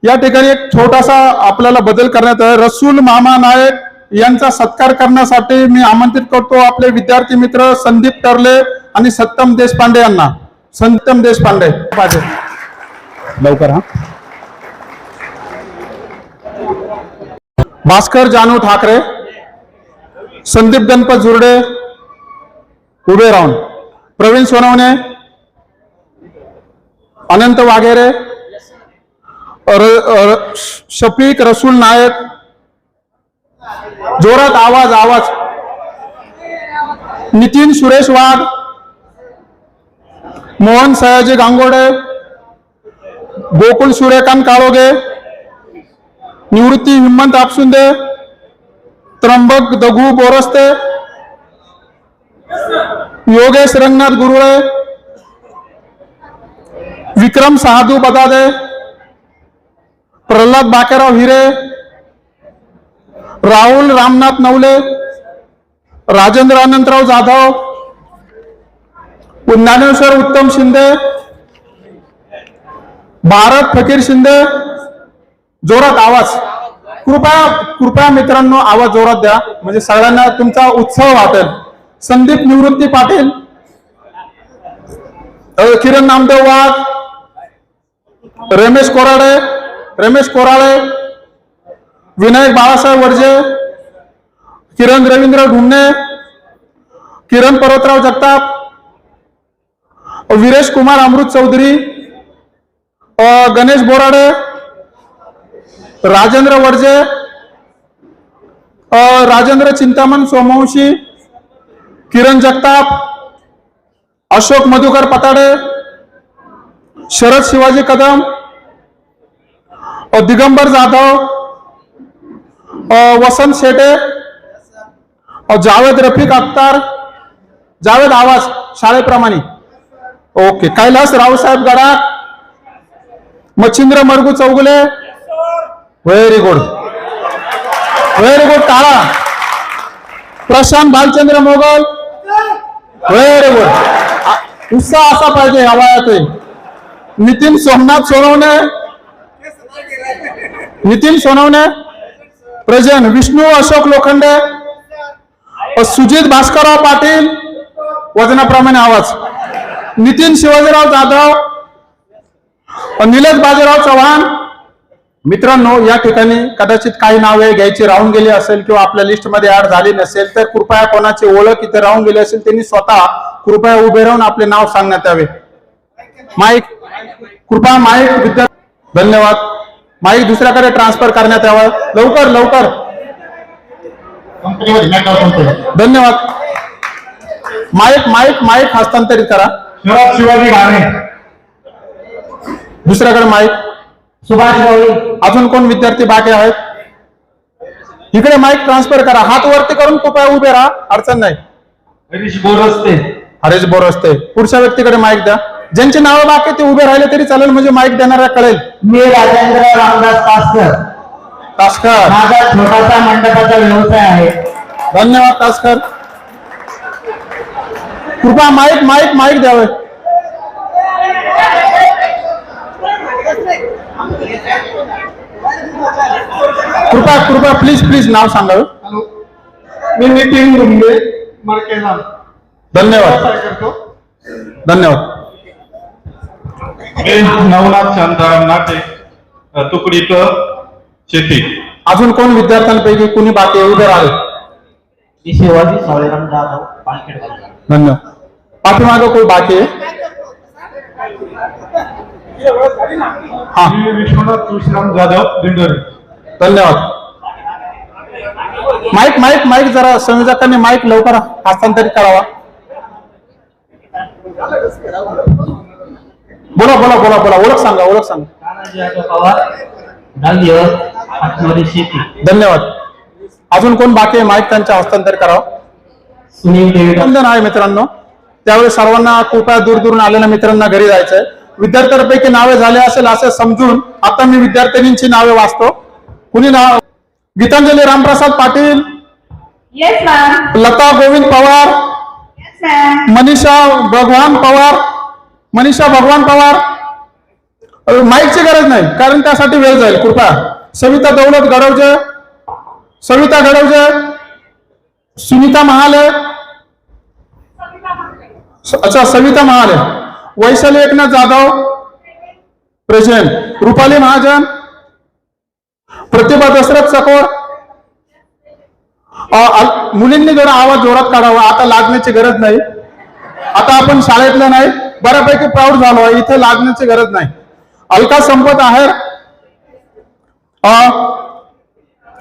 या ठिकाणी एक छोटासा आपल्याला बदल करण्यात आहे. रसूल मामा नायक यांचा सत्कार करण्यासाठी मी आमंत्रित करतो आपले विद्यार्थी मित्र संदीप टर्ले आणि सत्यम देशपांडे यांना. सत्यम देशपांडे पाहिजे लवकर. हा, भास्कर जानू ठाकरे, संदीप गणपत झुरडे उभे राहून, प्रवीण सोनवणे, अनंत वाघेरे, शफीक रसूल नायक. जोरात आवाज आवाज. नितीन सुरेश वाघ, मोहन सयाजी गांगोडे, गोकुल सूर्यकांत काळोगे, निवृत्ती हिम्मत आपसुंदे, त्र्यंबक दगू बोरस्ते, योगेश रंगनाथ गुरुळे, विक्रम सहादू बदादे, प्रल्हाद बाकेराव हिरे, राहुल रामनाथ नवले, राजेंद्र अनंतराव जाधव, ज्ञानेश्वर उत्तम शिंदे, भारत फकीर शिंदे. जोरात आवाज. कृपया मित्रांनो आवाज जोरात द्या म्हणजे सगळ्यांना तुमचा उत्सव वाटेल. संदीप निवृत्ती पाटील, किरण नामदेव वाघ, रमेश कोराळे, विनायक बाळासाहेब वर्जे, किरण रवींद्र ढुमणे, किरण पर्वतराव जगताप, वीरेश कुमार अमृत चौधरी, गणेश बोराडे, राजेंद्र वडजे, राजेंद्र चिंतामण सोमवंशी, किरण जगताप, अशोक मधुकर पताडे, शरद शिवाजी कदम, दिगंबर जाधव, वसंत शेटे, जावेद रफिक अख्तार, जावेद आवाज शाळेप्रमाणे. Okay. Kailas Raosaheb Gadakh, Machhindra Margu Chougule. Very good, very good. टाळा. प्रशांत भालचंद्र मोगल. Very good. उत्साह असा पाहिजे हवायात. नितीन सोमनाथ सोनवणे, नितीन सोनवणे प्रेझेंट. विष्णू अशोक लोखंडे, सुजित भास्करराव पाटील वजनाप्रमाणे आवाज. नितीन शिवाजीराव जाधव, निलेश बाजीराव चव्हाण. मित्रांनो, या ठिकाणी कदाचित काही नावे घ्यायची राहून गेली असेल किंवा आपल्या लिस्टमध्ये ऍड झाली नसेल तर कृपया कोणाची ओळख इथे राहून गेली असेल त्यांनी स्वतः कृपया उभे राहून आपले नाव सांगण्यात यावे. माईक कृपया माईक विद्यार्थी. धन्यवाद. माईक दुसऱ्याकडे ट्रान्सफर करण्यात यावं लवकर लवकर. धन्यवाद. माईक माईक माईक हस्तांतरित करा. शरद शिवाजी घाणे, दुसऱ्याकडे माईक. सुभाष राऊळी, अजून कोण विद्यार्थी बाकी आहेत? इकडे माईक ट्रान्सफर करा. हात वरती करून कृपया उभे राहा, अडचण नाही. हरीश बोरस्ते, हरेश बोरस्ते. पुढच्या व्यक्तीकडे माईक द्या. ज्यांची नावं बाकी ते उभे राहिले तरी चालेल, म्हणजे माईक देणारा कळेल. मी राजेंद्र रामदास तासकर, तासकर. माझा छोटासा मंडपाचा व्यवसाय आहे. धन्यवाद तासकर. कृपया माईक माईक माईक द्यावे. कृपया कृपया प्लीज प्लीज नाव सांगावे. मी नितीन गुंडे मडकेला. धन्यवाद धन्यवाद. नवनाथ शांताराम नाटे, तुकडीत शेती. अजून कोण विद्यार्थ्यांपैकी कुणी बाकी आहे? उभे राहिले. शिवाजी सावळेराम जाधव, पालखेड. धन्यवाद. पाठीमागे कोण बाकी आहे? हा. विश्वनाथ तुळशीराम जाधव, दिंडोरी. धन्यवाद. माईक माईक माईक जरा संयोजकांनी माईक लवकर हस्तांतरित करावा. बोला बोला बोला बोला. ओळख सांगा, ओळख सांगा. धन्यवाद. अजून कोण बाकी आहे? माईक त्यांच्या हस्तांतरित करावा. वंदन आहे मित्रांनो. त्यावेळी सर्वांना कृपया दूर दूरून आलेल्या मित्रांना घरी जायचंय. विद्यार्थ्यांपैकी नावे झाले असेल असे समजून आता मी विद्यार्थिनींची नावे वाचतो. कुणी नाव? Gitanjali Ramprasad Patil, yes ma'am. Lata Govind Pawar, yes ma'am. Manisha Bhagwan Pawar, Manisha Bhagwan Pawar. माईकची गरज नाही कारण त्यासाठी वेळ जाईल. कृपया सविता दौलत गडवजे, सविता गडवजे, सुनीता महाले. अच्छा, सविता महाले. वैशाली एकनाथ जाधव प्रेझेंट. रुपाली महाजन, प्रतिभा दशरथ चकोर. मुलींनी जरा आवाज जोरात काढावा. आता लागण्याची गरज नाही. आता आपण शाळेतलं नाही, बऱ्यापैकी प्राऊड झालो. इथे लागण्याची गरज नाही. अलका संपत आहेर,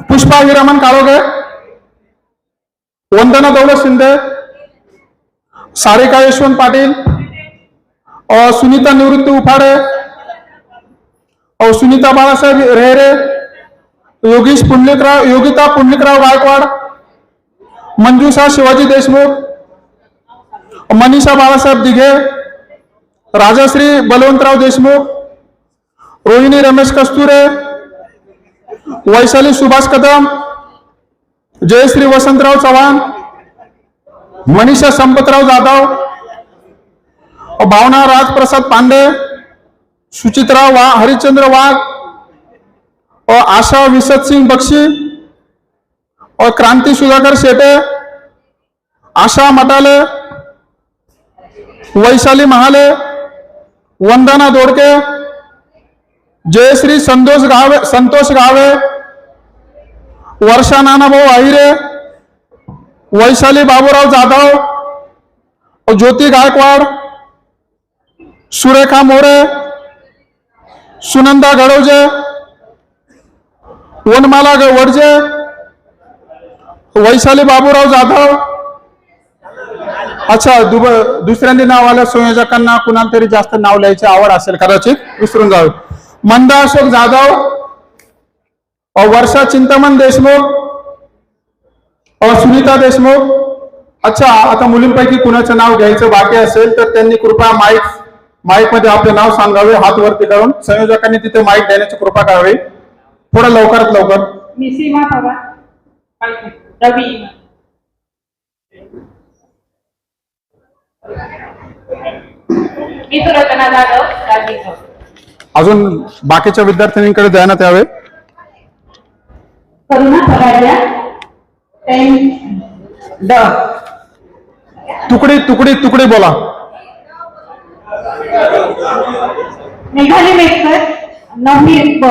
पुष्पा हिरामन काळोगे, वंदना दौलत शिंदे, सारिका यशवंत पाटील, सुनीता निवृत्ती उफाडे, सुनीता बाळासाहेब रेहरे, योगीश पुंडलिकराव, योगिता पुंडलिकराव गायकवाड, मंजुषा शिवाजी देशमुख, मनीषा बाळासाहेब दिघे, राजश्री बलवंतराव देशमुख, रोहिणी रमेश कस्तुरे, वैशाली सुभाष कदम, जयश्री वसंतराव चव्हाण, मनीषा संपतराव जाधव, भावना राजप्रसाद पांडे, सुचित्रा हरिश्चंद्र वाघ, आशा विशद सिंह बक्षी, और क्रांति सुधाकर शेटे, आशा मटाले, वैशाली महाले, वंदना दोडके, जयश्री संतोष गावे, वर्षा नानाभाऊ आहिरे, वैशाली बाबूराव जाधव, ज्योती गायकवाड, सुरेखा मोरे, सुनंदा घडवजे, वनमाला वडजे, वैशाली बाबूराव जाधव. अच्छा, दुसऱ्यांनी नाव आलं. संयोजकांना कुणाला तरी जास्त नाव लिहायची आवड असेल कदाचित, विसरून जावे. मंदा अशोक जाधव, वर्षा चिंतामण देशमुख, सुनीता देशमुख. अच्छा, आता मुलींपैकी कुणाचं नाव घ्यायचं बाकी असेल तर त्यांनी कृपया माईक मध्ये आपले नाव सांगावे हात वरती करून. संयोजकांनी तिथे माईक देण्याची कृपा करावी थोडं लवकरात लवकर. मी सीमा पवार, रवी. मी सुरतना जाधव, गांधीनगर. अजून बाकीच्या विद्यार्थिनींकडे देण्यात यावे. करुणा पगाडिया, ड. तुकडी बोला. मेघाली मेटकर, नवमी ब.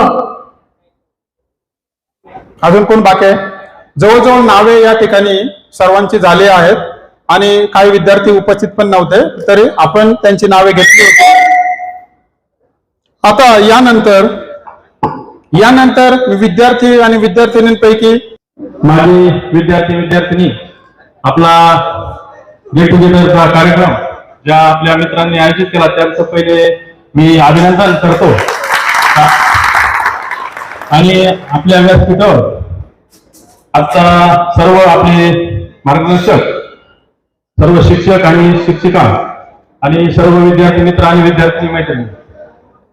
अजून कोण बाकी आहे? जवळजवळ नावे या ठिकाणी सर्वांची झाली आहेत आणि काही विद्यार्थी उपस्थित पण नव्हते तरी आपण त्यांची नावे घेतली होती. आता यानंतर विद्यार्थी आणि विद्यार्थिनींपैकी माझी विद्यार्थिनी आपला गेट टुगेदरचा कार्यक्रम ज्या आपल्या मित्रांनी आयोजित केला त्यांचं पहिले मी अभिनंदन करतो. आणि आपल्या व्यासपीठावर आता सर्व आपले मार्गदर्शक, सर्व शिक्षक आणि शिक्षिका आणि सर्व विद्यार्थी मित्र आणि विद्यार्थी मैत्रिणी,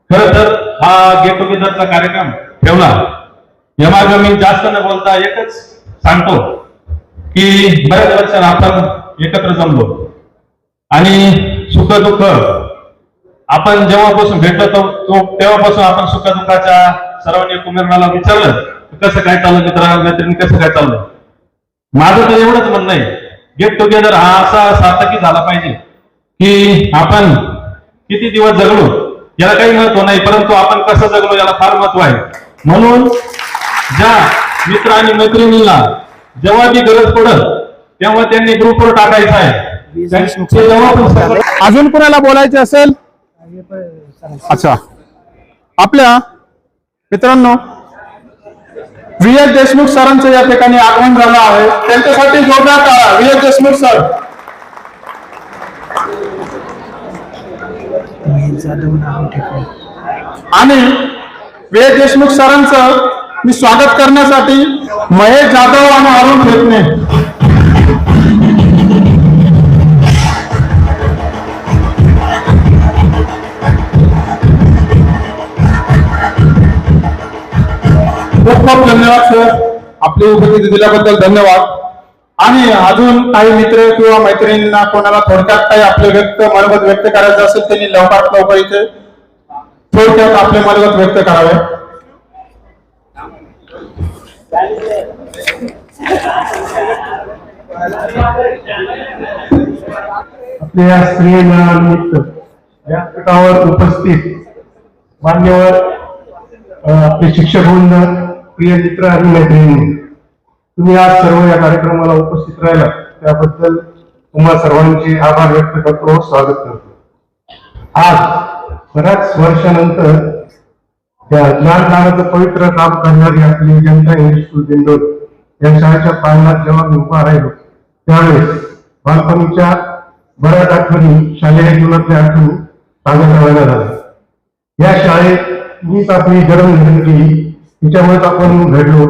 खरं तर हा गेट टुगेदरचा कार्यक्रम ठेवला यामागे मी जास्त न बोलता एकच सांगतो की बऱ्याच वर्षांनी आपण एकत्र जमलो आणि सुख दुःख आपण जेव्हापासून भेटलो तेव्हापासून आपण सुख दुःखाच्या सर्वांनी कुमेरणाला विचारलं कसं काय चाललं मैत्रिणी, कसं काय चाललं. माझं तर एवढंच म्हणणं आहे, गेट टुगेदर हा असा सार्थकी झाला पाहिजे की आपण किती दिवस जगलो याला काही महत्व नाही, परंतु आपण कसं जगलो याला फार महत्व आहे. म्हणून ज्या मित्र आणि मैत्रिणींना जेव्हा ती गरज पडत तेव्हा त्यांनी ग्रुपवर टाकायचं आहे. अजून कोणाला बोलायचे असेल? अच्छा, आपल्या मित्रांनो व्ही.एस. देशमुख सरांचं या ठिकाणी आगमन झालं आहे. त्यांच्यासाठी जोरदार टाळ्या. व्ही.एस. देशमुख सर. आणि व्ही.एस. देशमुख सरांचं मी स्वागत करण्यासाठी महेश जाधव आणि अरुण फेटणे. खूप खूप धन्यवाद सर, आपली उपस्थिती दिल्याबद्दल धन्यवाद. आणि अजून काही मित्र किंवा मैत्रिणींना कोणाला थोडक्यात काही आपले मनोगत व्यक्त करायचं असेल त्यांनी लवकरात लवकर इथे थोडक्यात आपले मनोगत व्यक्त करावे. आपल्या स्त्रियांनिमित्त व्यासपीठावर उपस्थित मान्यवर आपले शिक्षक वृंद, प्रिय मित्र आणि मैत्रिणी, तुम्ही आज सर्व या कार्यक्रमाला उपस्थित राहिला त्याबद्दल तुम्हा सर्वांचे आभार व्यक्त करतो, स्वागत करतो. आज बऱ्याच वर्षानंतर या ज्ञानदानाचं पवित्र काम करणारी आपली जनता इंग्लिश स्कूल दिंडोरी या शाळेच्या पालनात जेव्हा मी उभा राहिलो त्यावेळेस बालपणीच्या बऱ्याच आठवणी, शालेय जीवनातल्या आठवणी ताज्या करायला झाल्या. या शाळेत मीच आपली जन्मदिन केली, तिच्यामुळेच आपण घडलो.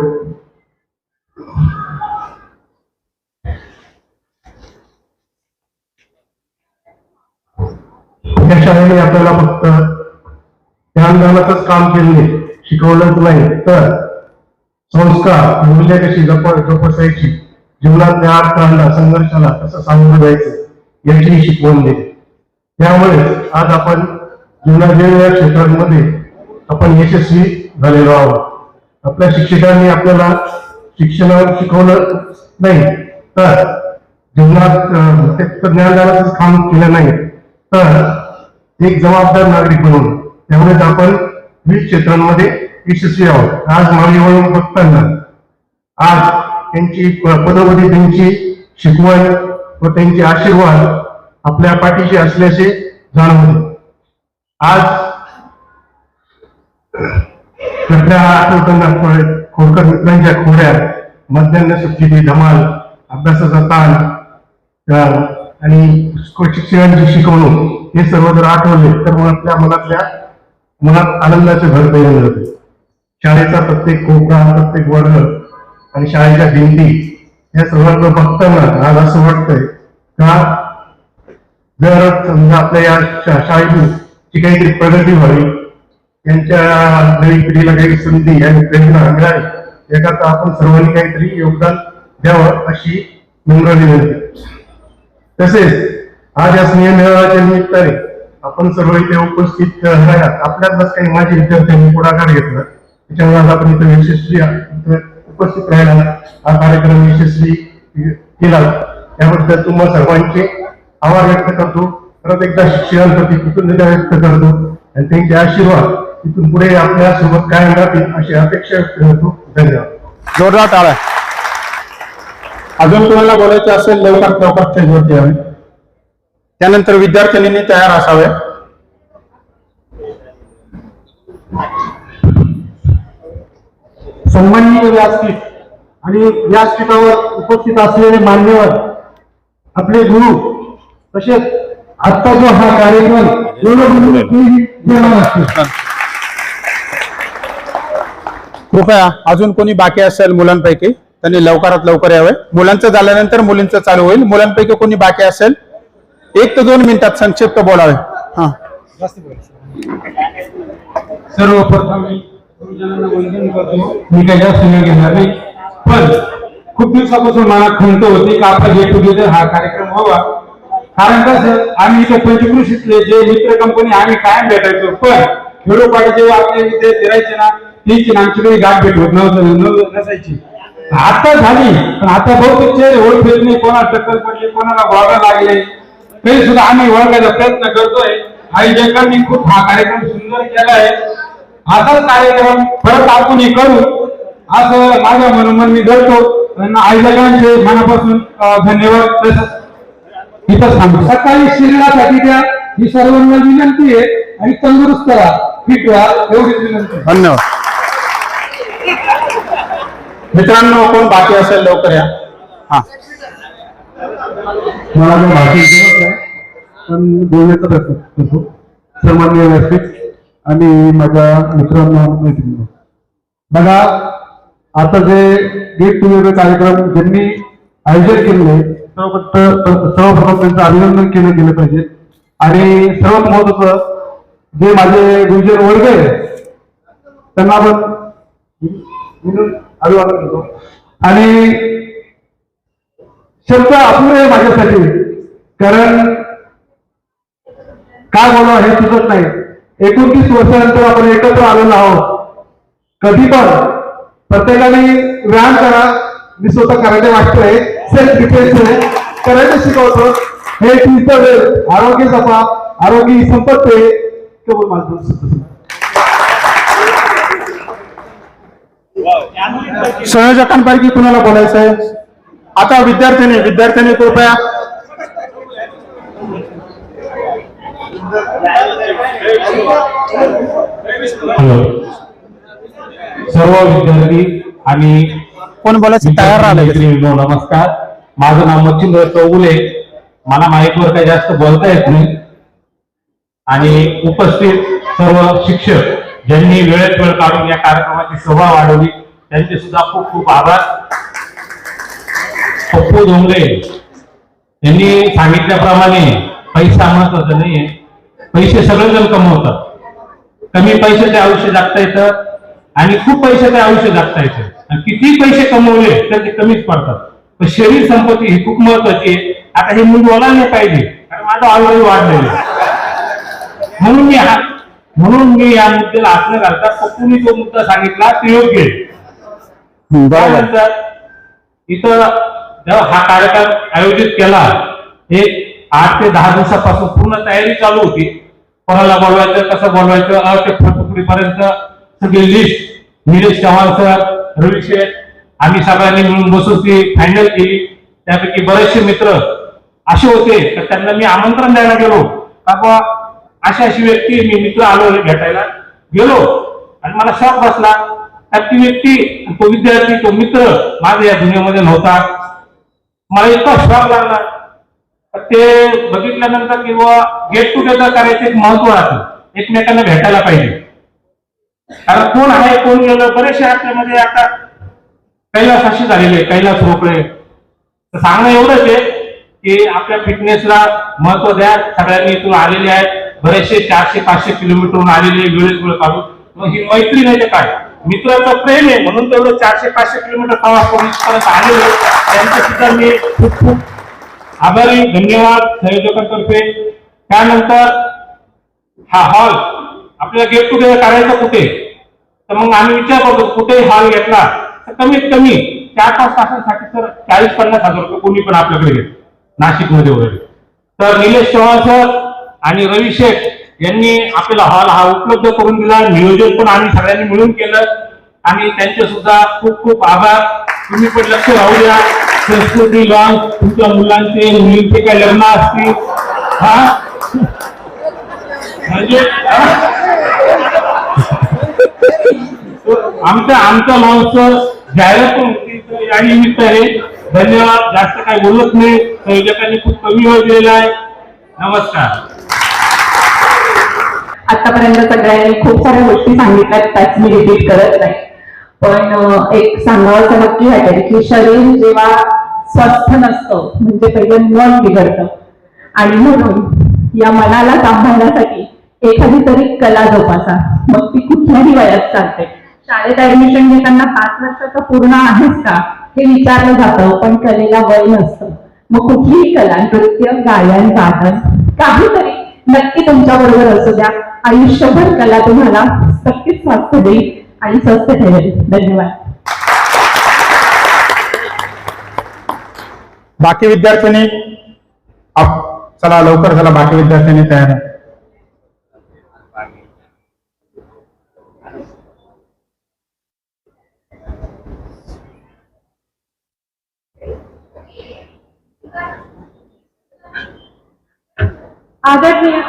या शाळेने आपल्याला फक्त ज्ञानदानाचंच काम केले, शिकवलंच नाही तर संस्कार, मूल्य कशी जोपासायची, जीवनातल्या अडथळ्यांना, संघर्षाला कसं सामोरं जायचं याची शिकवण दिली. त्यामुळे आज आपण जीवनाच्या वेगवेगळ्या क्षेत्रांमध्ये आपण यशस्वी झालेलो आहोत. आपल्या शिक्षकांनी आपल्याला शिकवलं नाही तर जीवनात ज्ञानदानाचं काम केलं नाही तर एक जबाबदार नागरिक म्हणून त्यामुळेच आपण विविध क्षेत्रांमध्ये यशस्वी आहोत. आज मागे वळून बघताना आज त्यांची पदोपदी, त्यांची शिकवण व त्यांचे आशीर्वाद आपल्या पाठीशी असल्याचे जाणवते. आज आपल्या आठवताना खोडकर मित्रांच्या खोड्यात मध्यान्ह सुट्टीची धमाल, अभ्यासाचा ताण आणि शिक्षकांची शिकवणूक हे सर्व जर आठवले तर मग आपल्या मनात आनंदाचे भर तयार होते. शाळेचा प्रत्येक कोपरा, प्रत्येक वर्ग आणि शाळेच्या भिंती या सर्वांना बघताना आज असं वाटतंय का जर समजा आपल्या या शाळेची काहीतरी प्रगती व्हावी, त्यांच्या नवीन पिढीला काही संधी आणि प्रेरणा मिळावी याकरता आपण सर्वांनी काहीतरी योगदान द्यावं अशी नम्र विनंती. तसेच आज या स्नेहमेळाव्याच्या निमित्ताने आपण सर्व इथे उपस्थित राहण्यात आपल्यातच काही माजी विद्यार्थ्यांनी पुढाकार घेतला, त्याच्यामुळे आज आपण इथे यशस्वी उपस्थित राहिला, हा कार्यक्रम यशस्वी केला याबद्दल तुम्हा सर्वांचे आभार व्यक्त करतो. परत एकदा शिक्षकांप्रती कृतज्ञता व्यक्त करतो आणि त्यांचे आशीर्वाद इथून पुढे आपल्या सोबत कायम राहतील अशी अपेक्षा व्यक्त करतो. धन्यवाद. जोरदार टाळ्या. अजून कोणाला बोलायचं असेल लवकरात लवकर स्टेजवरती यावे. त्यानंतर विद्यार्थिनींनी तयार असावे. सन्माननीय व्यासपीठ आणि व्यासपीठावर उपस्थित असलेले मान्यवर, आपले गुरु, तसेच आजचा जो हा कार्यक्रम कृपया अजून कोणी बाकी असेल मुलांपैकी त्यांनी लवकरात लवकर यावे. मुलांचं झाल्यानंतर मुलींचं चालू होईल. मुलांपैकी कोणी बाकी असेल 1 ते 2 मिनिटात संक्षिप्त बोलावे. हा, सर्वप्रथम मी गुरुजनांना वंदन करतो. मी काही जास्त वेळ घेणार नाही, पण खूप दिवसापासून मला खंत होती का आपला गेट टुगेदर हा कार्यक्रम व्हावा. कारण कसं आम्ही इथे पंचकृषीतले जे मित्र कंपनी आम्ही कायम भेटायचो, पण खेडोपाडी जे आपले विद्यार्थी राहायचे ना तीच आमची काही गाठ भेट होत नसायची. आता झाली, पण आता बहुतेक चेहरे ओळखत नाही, कोणाला टक्कर पडली, कोणाला गोळा लागले, तरी सुद्धा आम्ही ओळखायचा प्रयत्न करतोय. आयोजकांनी खूप हा कार्यक्रम सुंदर केला आहे. असाच कार्यक्रम परत आपण करू असं माझ्या मनोमन मी धरतो. आयोजकांचे मनापासून धन्यवाद. इथं थांबतो. सकाळी शरीरासाठी द्या ही सर्वांना विनंती आहे आणि तंदुरुस्त राहा, फिट राहा एवढीच विनंती. धन्यवाद. मित्रांनो कोण बाकी असेल लवकर या. हा, मला काही भाषण जमत नाही, पण बोलण्याचा प्रयत्न करतो. सन्माननीय व्यासपीठ आणि माझ्या मित्रांनो, मैत्रिणींनो, बघा आता जे गेट टुगेदर कार्यक्रम ज्यांनी आयोजन केले सर्वप्रथम त्यांचं अभिनंदन केलं गेलं पाहिजे. आणि सर्वात महत्वाचं जे माझे गुरुजन वर्ग आहे त्यांना आपण अभिवादन करतो. आणि शब्द अपुरे माझ्यासाठी, कारण काय बोलावं हे सुचत नाही. 29 वर्षानंतर आपण एकत्र आलेलो आहोत. कधी पण प्रत्येकाने व्यायाम करा. मी स्वतः कराटे मास्टर आहे, सेल्फ डिफेन्स आहे, कराटे शिकवतो. हे तुमचं वेळ, आरोग्य जपा, आरोग्य ही संपत्ती आहे. केवळ माझं संयोजकांपैकी कुणाला बोलायचं आहे? आता विद्यार्थ्यांनी कृपया. सर्व विद्यार्थी आणि कोण बोलायचं तयार राहिलं? नमस्कार. माझं नाव मच्छिंद्र चौगुले. मला माईकवर काही जास्त बोलता येत नाही. आणि उपस्थित सर्व शिक्षक ज्यांनी वेळेत वेळ काढून या कार्यक्रमाची शोभा वाढवली त्यांचे सुद्धा खूप खूप आभार. पप्पू धोंगले यांनी सांगितल्याप्रमाणे पैसा महत्वाचा नाहीये. पैसे सगळेजण कमवतात. कमी पैशाचे आयुष्य जगता येतं आणि खूप पैशाचे आयुष्य जगता येतं. आणि किती पैसे कमवले तर ते कमीच पडतात. पण शरीर संपत्ती ही खूप महत्वाची आहे. आता हे मी बोलायला नाही पाहिजे कारण माझं ऑलरेडी वाढलेलं आहे. म्हणून मी या मुद्द्याला हात न घालता पप्पूंनी जो मुद्दा सांगितला ते योग्य आहे. त्यानंतर इथं जेव्हा हा कार्यक्रम आयोजित केला, एक 8 ते 10 दिवसापासून पूर्ण तयारी चालू होती. कोणाला बोलवायचं, कसं बोलवायचं, ते फटफुटीपर्यंत सगळी लिस्ट निलेश चव्हाण सर, रवी शेठ, आम्ही सगळ्यांनी मिळून बसून ती फायनल केली. त्यापैकी बरेचसे मित्र असे होते तर त्यांना मी आमंत्रण द्यायला गेलो. बाबा अशी व्यक्ती मी मित्र आलो भेटायला गेलो आणि मला शॉक बसला. ती व्यक्ती, तो विद्यार्थी, तो मित्र माझ्या या दुनियेमध्ये नव्हता. मला इतका शॉक लागला. ते बघितल्यानंतर किंवा गेट टुगेदर करायचं एक महत्व राहतं, एकमेकांना भेटायला पाहिजे. कारण कोण आहे कोण गेलं, बरेचसे आपल्यामध्ये आता कैलास अशी झालेले, कैलास रोकडे. तर सांगणं एवढंच आहे की आपल्या फिटनेसला महत्व द्या. सगळ्यांनी इथून आलेले आहेत, बरेचसे 400-500 किलोमीटरहून आलेले वेळेस वेळ काढून. मग ही मैत्री नाही ते काय, मित्राचं प्रेम आहे म्हणून तेवढं 400-500 किलोमीटर प्रवास करून इथपर्यंत आलेले. त्यांचं सुद्धा मी खूप खूप आभारी, धन्यवाद संयोजकांतर्फे. त्यानंतर हा हॉल आपल्याला गेट टुगेदर करायचं कुठे, तर मग आम्ही विचार करतो कुठेही हॉल घेतला तर कमीत कमी 4-5 तासांसाठी तर 40-50 हजार रुपये कोणी पण आपल्याकडे घेत, नाशिकमध्ये वगैरे. तर निलेश चव्हाण सर आणि रवी शेठ यांनी आपल्याला हॉल हा उपलब्ध करून दिला. नियोजन पण आम्ही सगळ्यांनी मिळून केलं आणि त्यांचे सुद्धा खूप खूप आभार. तुम्ही पण लक्ष राहू द्या. संस्कृती लॉन्च, तुमच्या मुलांचे मुलींचे काही लग्न असतील, हा म्हणजे आमच्या लॉन्चचं जाहिरात पण होती. तर या निमित्ताने धन्यवाद. जास्त काही बोलत नाही, संयोजकांनी खूप कमी वेळ दिलेला आहे. नमस्कार. आतापर्यंत सगळ्यांनी खूप साऱ्या गोष्टी सांगितल्यात, त्याच मी रिपीट करत नाही. पण एक सांगावं नक्की वाटेल की शरीर जेव्हा स्वस्थ नसतं म्हणजे पहिलं मन बिघडतं. आणि म्हणून या मनाला सांभाळण्यासाठी एखादी तरी कला जोपासा, मग ती कुठल्याही वयात चालते. शाळेत ऍडमिशन घेताना 5 वर्षाचं पूर्ण आहेस का हे विचारलं जातं, पण कलेला वय नसतं. मग कुठलीही कला, नृत्य, गायन, गायन, काहीतरी नक्की तुमच्या बरोबर असू द्या. आयुष्यभर कला तुम्हाला नक्कीच स्वास्थ्य देईल आणि स्वस्थ ठेवेल. धन्यवाद. बाकी विद्यार्थ्यांनी चला लवकर चला, बाकी विद्यार्थ्यांनी तयार आहे. आदरणीय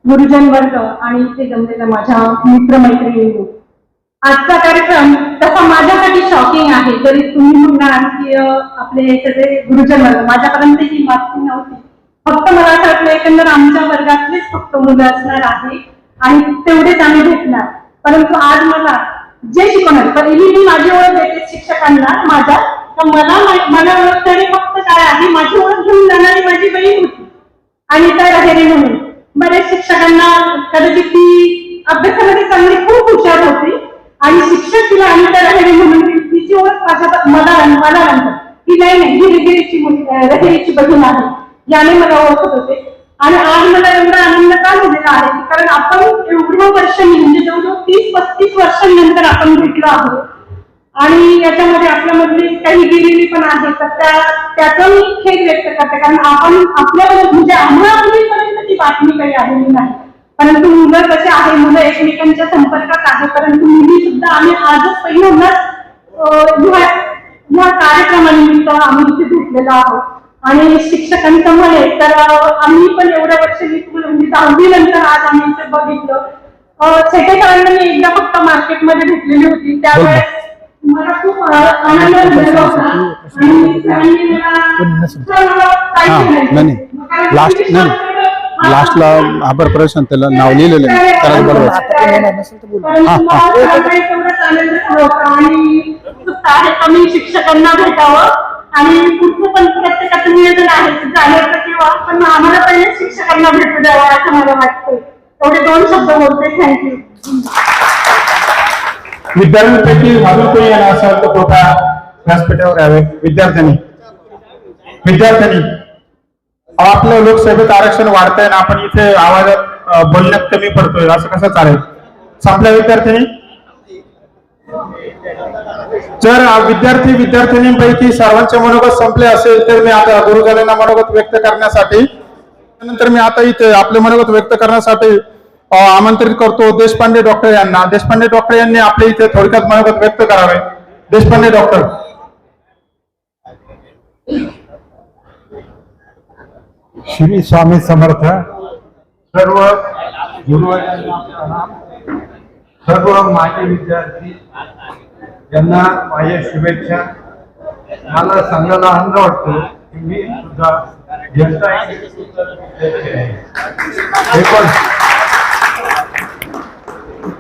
गुरुजन वर्ग आणि इथे जमलेल्या माझ्या मित्रमैत्रिणींनी, आजचा कार्यक्रम तसा माझ्यासाठी शॉकिंग आहे. जरी तुम्ही म्हणणार की आपले सगळे गुरुजन वर्ग, माझ्यापर्यंत ही माहिती नव्हती. फक्त मला असं वाटलं एकंदर आमच्या वर्गातलेच फक्त मुलं असणार आहे आणि तेवढेच आम्ही भेटणार. परंतु आज मला जे शिकवणार, पहिली मी माझी ओळख देते शिक्षकांना माझ्या, तर मला ओळख तरी फक्त काय आहे, माझी ओळख घेऊन जाणारी माझी बहीण होती आणि त्या राहिली म्हणून. बरेच शिक्षकांना कदाचित ती अभ्यासामध्ये चांगली खूप हुशार होती आणि शिक्षक तिला अनिता राहिली म्हणून तिची ओळख मला नंतर की नाही ही रहेरीची बहीण आहे याने मला ओळखत होते. आणि आज मला एवढा आनंद का झालेला आहे कारण आपण एवढं वर्ष म्हणजे जवळजवळ 30-35 वर्षांनंतर आपण भेटलो आहोत. आणि याच्यामध्ये आपल्यामधली काही गेलेली पण आहे, तर त्याचा मी खेद व्यक्त करते. कारण आपण आपल्याला म्हणजे आम्हाला मुलीपर्यंत ती बातमी काही आलेली नाही. परंतु मुलं कसे आहे, मुलं एकमेकांच्या संपर्कात आहे. परंतु मुली सुद्धा आम्ही आजच पहिल्यांदाच या कार्यक्रमानिमित्त आम्ही इथे भेटलेलो आहोत. आणि शिक्षकांचं म्हणे तर आम्ही पण एवढ्या वर्ष म्हणजे 10वी नंतर आज आम्ही इथे बघितलं. सेक्रेटरांना मी एकदा फक्त मार्केटमध्ये भेटलेली होती, त्यावेळेस मला खूप आनंद झालेला होता. लास्टला आभार प्रश्न त्याला नाव लिहिलेलं आहे त्याला बरोबर. आणि शिक्षकांना भेटावं आणि पुढचं पण प्रत्येकाचं नियोजन आहे झालं किंवा पण आम्हाला पहिले शिक्षकांना भेटू द्यावं असं मला वाटतं. एवढे 2 शब्द बोलते. थँक्यू. विद्यार्थ्यांपैकी अजून कोणी येणार असेल तर कृपया व्यासपीठावर यावे. विद्यार्थ्यांनी आपल्या लोकसभेत आरक्षण वाढतंय ना, आपण इथे आवाजात बोलण्यात कमी पडतोय, असं कसं चालेल? संपल्या विद्यार्थ्यांनी? जर विद्यार्थ्यांपैकी सर्वांचे मनोगत संपले असेल तर मी आता गुरुजनांना मनोगत व्यक्त करण्यासाठी नंतर मी आता इथे आपले मनोगत व्यक्त करण्यासाठी आमंत्रित करतो देशपांडे डॉक्टर यांना. देशपांडे डॉक्टर यांनी आपल्या इथे थोडक्यात मनोगत व्यक्त करावे. देशपांडे डॉक्टर. श्री स्वामी समर्थ. सर्व गुरुवर्गांना सर्व माझे विद्यार्थी यांना माझ्या शुभेच्छा. मला सांगायला आनंद वाटतो की मी सुद्धा जनता आहे.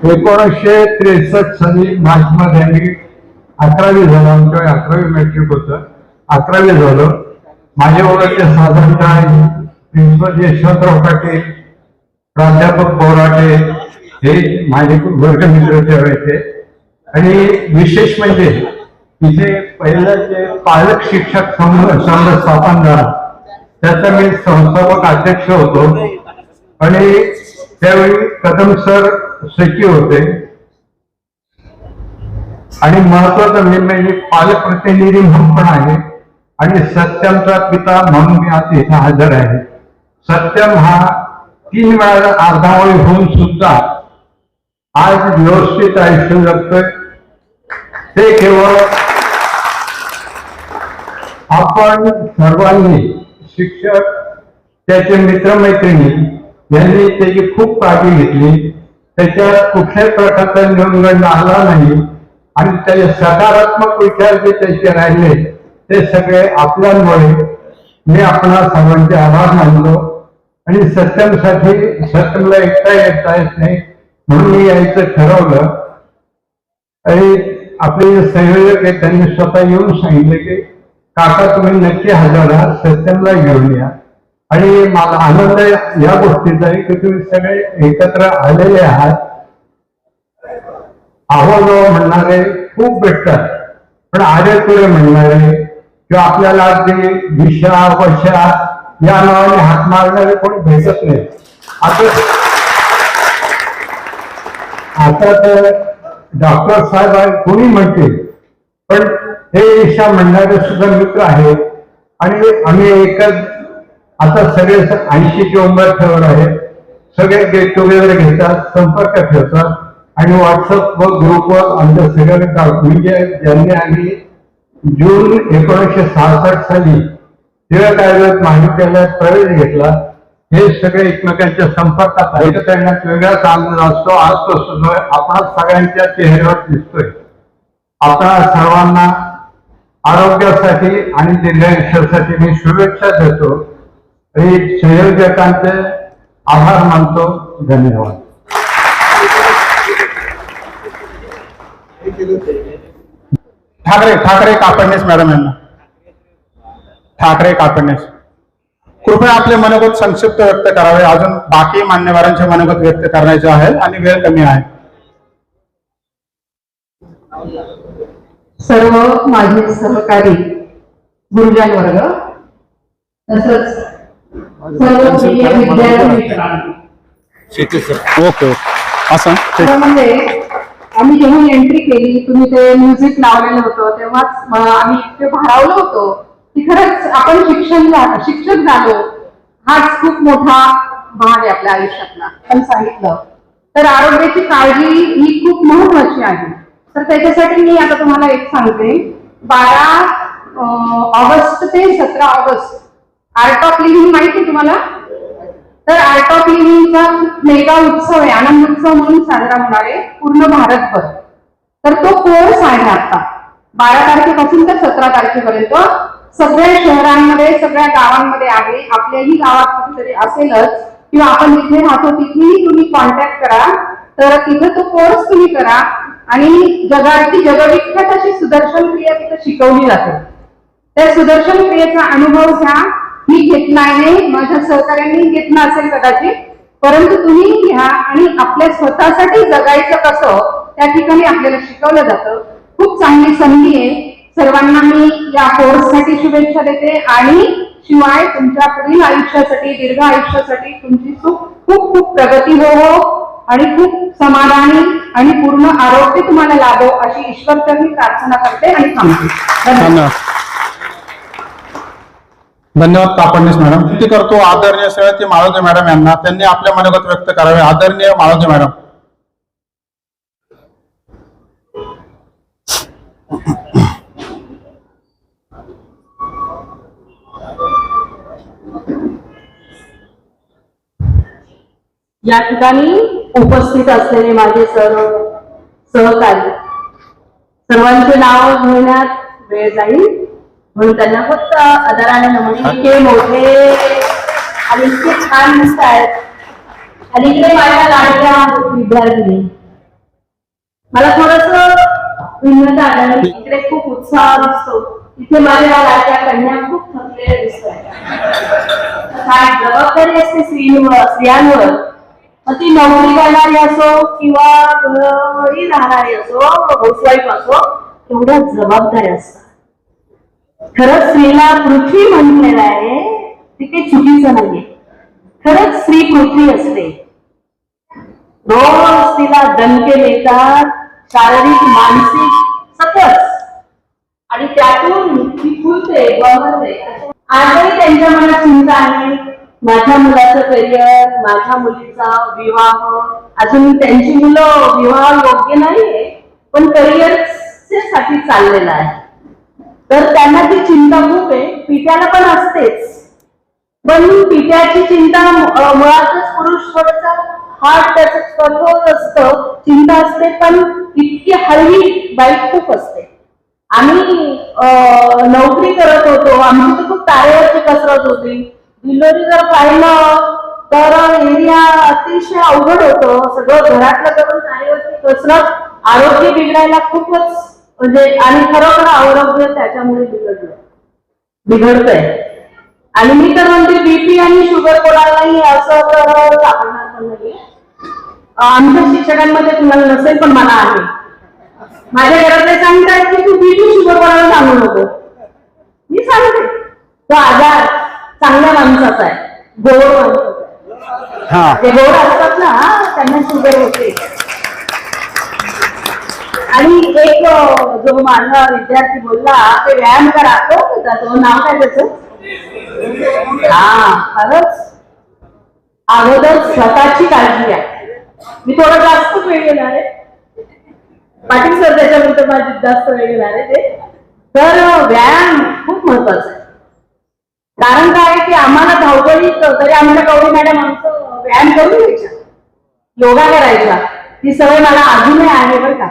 1963 साली मार्च मध्ये मी 11वी झालो. आमच्या 11वी मॅट्रिक होतं. 11वी झालो. माझ्या ओळखचे साधारणतः प्रिन्सिपल यशवंतराव पाटील, प्राध्यापक बोराटे हे माझे वर्गमित्र ठेवायचे. आणि विशेष म्हणजे तिथे पहिलं जे पालक शिक्षक संघ स्थापन झाला त्याचा मी संस्थापक अध्यक्ष होतो. आणि त्यावेळी कदम सर सचिव होते. आणि महत्वाचा म्हणजे पालक प्रतिनिधी म्हणून पण आहे आणि सत्यमचा पिता म्हणून मी आज इथे हजर आहे. सत्यम हा 3 वेळा अर्धावळी होऊन सुद्धा आज व्यवस्थित आयुष्य जगतोय. ते केवळ आपण सर्वांनी, शिक्षक, त्याचे मित्रमैत्रिणी यांनी त्याची खूप काळजी घेतली. त्याच्यात कुठल्याही प्रकारचा न्यूनगंड आला नाही आणि त्याचे सकारात्मक विचार जे त्याचे राहिले ते सगळे आपल्यामुळे मी आपणा सर्वांचे आभार मानलो. आणि सत्यमला एकटा येता येत नाही म्हणून मी यायचं ठरवलं. आणि आपले संयोजक आहेत त्यांनी स्वतः येऊन सांगितले की काका तुम्ही नक्की हजर राहा, सत्यमला घेऊन या. आणि मला आनंद या गोष्टीचा आहे की तुम्ही सगळे एकत्र आलेले आहात. आहोजाव म्हणणारे खूप भेटतात पण आरे तुरे म्हणणारे किंवा आपल्याला जे दिशा वशा या नावाने हात मारणारे कोणी भेटत नाही. आता तर डॉक्टर साहेब कोणी म्हणतील पण हे ईशा म्हणणारे सुद्धा मित्र आहेत. आणि आम्ही एकच आता सगळे 80ची उंबर ठेवत आहेत. सगळे गेट टुगेदर घेतात, संपर्क ठेवतात आणि व्हॉट्सअप व ग्रुपवर आमच्या सगळ्या म्हणजे ज्यांनी आम्ही जून 1966 साली टिळक आयुर्वेद महाविद्यालयात प्रवेश घेतला हे सगळे एकमेकांच्या संपर्कात आहेत. करण्यात वेगळाच आनंद असतो. आज तो सुद्धा आपण सगळ्यांच्या चेहऱ्यावर दिसतोय. आपण सर्वांना आरोग्यासाठी आणि दीर्घायुष्यासाठी मी शुभेच्छा देतो. आणि संयोजकांचे आभार मानतो. धन्यवाद. ठाकरे कापडणेस मॅडम यांना. ठाकरे कापडणेस कृपया आपले मनोगत संक्षिप्त व्यक्त करावे. अजून बाकी मान्यवरांचे मनोगत व्यक्त करण्याचे आहे आणि वेळ कमी आहे. सर्व माझे सहकारी गुरुजन वर्ग तसंच सर्व प्रिय विद्यार्थी मित्रांनो, ओके असं म्हणजे आम्ही जेव्हा एंट्री केली तुम्ही ते म्युझिक लावलेलं होतं तेव्हाच आम्ही इतके भारावलो होतो की खरंच आपण शिक्षक झालो हाच खूप मोठा भाग आहे आपल्या आयुष्यातला. पण सांगितलं तर आरोग्याची काळजी ही खूप महत्वाची आहे. तर त्याच्यासाठी मी आता तुम्हाला एक सांगते. 12 ऑगस्ट ते 17 ऑगस्ट आर्ट ऑफ लिव्हिंग माहिती आहे तुम्हाला? तर आर्ट ऑफ लिव्हिंगचा मेगा उत्सव आहे, आनंद उत्सव म्हणून साजरा होणार आहे पूर्ण भारतभर. तर तो कोर्स आहे आता 12 तारखेपासून तर 17 तारखेपर्यंत सगळ्या शहरांमध्ये, सगळ्या गावांमध्ये आहे. आपल्याही गावात कुठेतरी असेलच किंवा आपण जिथे राहतो तिथेही तुम्ही कॉन्टॅक्ट करा. तर तिथे तो कोर्स तुम्ही करा आणि जगाची जगविख्यात अशी सुदर्शन क्रिया तिथे शिकवली जाते. त्या सुदर्शन क्रियेचा अनुभव घ्या. मी घेतला आहे, माझ्या सहकार्यांनी घेतला असेल कदाचित, परंतु तुम्ही घ्या आणि आपल्या स्वतःसाठी जगायचं कसं त्या ठिकाणी आपल्याला शिकवलं जातं. खूप चांगली संधी आहे. सर्वांना मी या कोर्ससाठी शुभेच्छा देते आणि शिवाय तुमच्या पुढील आयुष्यासाठी, दीर्घ आयुष्यासाठी तुमची खूप खूप प्रगती हो आणि खूप समाधानी आणि पूर्ण आरोग्य तुम्हाला लाभो अशी ईश्वरचरणी प्रार्थना करते आणि थांबते. धन्यवाद. धन्यवाद कापडणीस मॅडम. विनंती करतो आदरणीय श्रीमती माळोदे मॅडम यांना त्यांनी आपले मनोगत व्यक्त करावे. आदरणीय माळोदे मॅडम. या ठिकाणी उपस्थित असलेले माझे सर्व सहकारी सर्वांचे नाव घेण्यात वेळ जाईल म्हणून त्यांना फक्त आदराने नमन. इतके मोठे आणि इतके छान दिसत आहेत. आणि इकडे माझ्या लाडक्या विद्यार्थी मला थोडस भिन्नता आढळली. इकडे खूप उत्साह दिसतो. इथे माझ्या लाडक्या कन्या खूप थकलेल्या दिसत आहेत. काय जबाबदारी असते स्त्रियांवर, मग ती नोकरी करणारी असो किंवा घरी राहणारी असो, हाऊसवाईफ असो, एवढ्या जबाबदाऱ्या असतात. खरंच स्त्रीला पृथ्वी म्हटलेलं आहे ते काही चुकीचं नाहीये. खरंच स्त्री पृथ्वी असते. रोज तिला दणके देतात, शारीरिक मानसिक सतत, आणि त्यातून ती फुलते बहरते. आजही त्यांच्या मनात चिंता आहे, माझ्या मुलाचं करिअर, माझ्या मुलीचा विवाह. अजून त्यांची मुलं विवाह योग्य नाहीये पण करिअर साठी चाललेलं आहे. तर त्यांना ती चिंता खूप आहे. पित्याला पण असतेच, पण पित्याची चिंता मुळातच पुरुष थोडासा हार्ट त्याचं कठोर असतं, चिंता असते, पण इतकी हळवी बाईक खूप असते. आम्ही नोकरी करत होतो, आमची तर खूप तारेवरची कसरत होती. दिंडोरी जर पाहिलं तर एरिया अतिशय अवघड होतं. सगळं घरातलं करून तारेवरची कसरत, आरोग्य बिघडायला खूपच म्हणजे, आणि खरोखर आरोग्य त्याच्यामुळे बिघडतंय. आणि मी तर म्हणते बीपी आणि शुगर कोणालाही असं तर सापडणार पण नाही. आमच्या शिक्षकांमध्ये तुम्हाला नसेल पण मला आहे. माझ्या घरातले सांगतात की तू बीपी शुगर कोणाला सांगू नको. मी सांगते तो आजार चांगल्या माणसाचा आहे, गोड माणसाचा आहे. ते गोड असतात ना त्यांना शुगर होते. आणि एक जो माझा विद्यार्थी बोलला ते व्यायाम करा, तो नाव काय त्याचं? खरंच अगोदर स्वतःची काळजी घ्या. मी थोडं जास्त वेळ घेणार आहे, पाटील सर त्याच्यानंतर माझी जास्त वेळ घेणार आहे ते. तर व्यायाम खूप महत्वाचा आहे. कारण काय की आम्हाला धावपळीत तरी आमच्या गौरी मॅडम आमचं व्यायाम करून घ्यायच्या, योगा करायचा. ती सवय मला अजूनही आहे बरं का.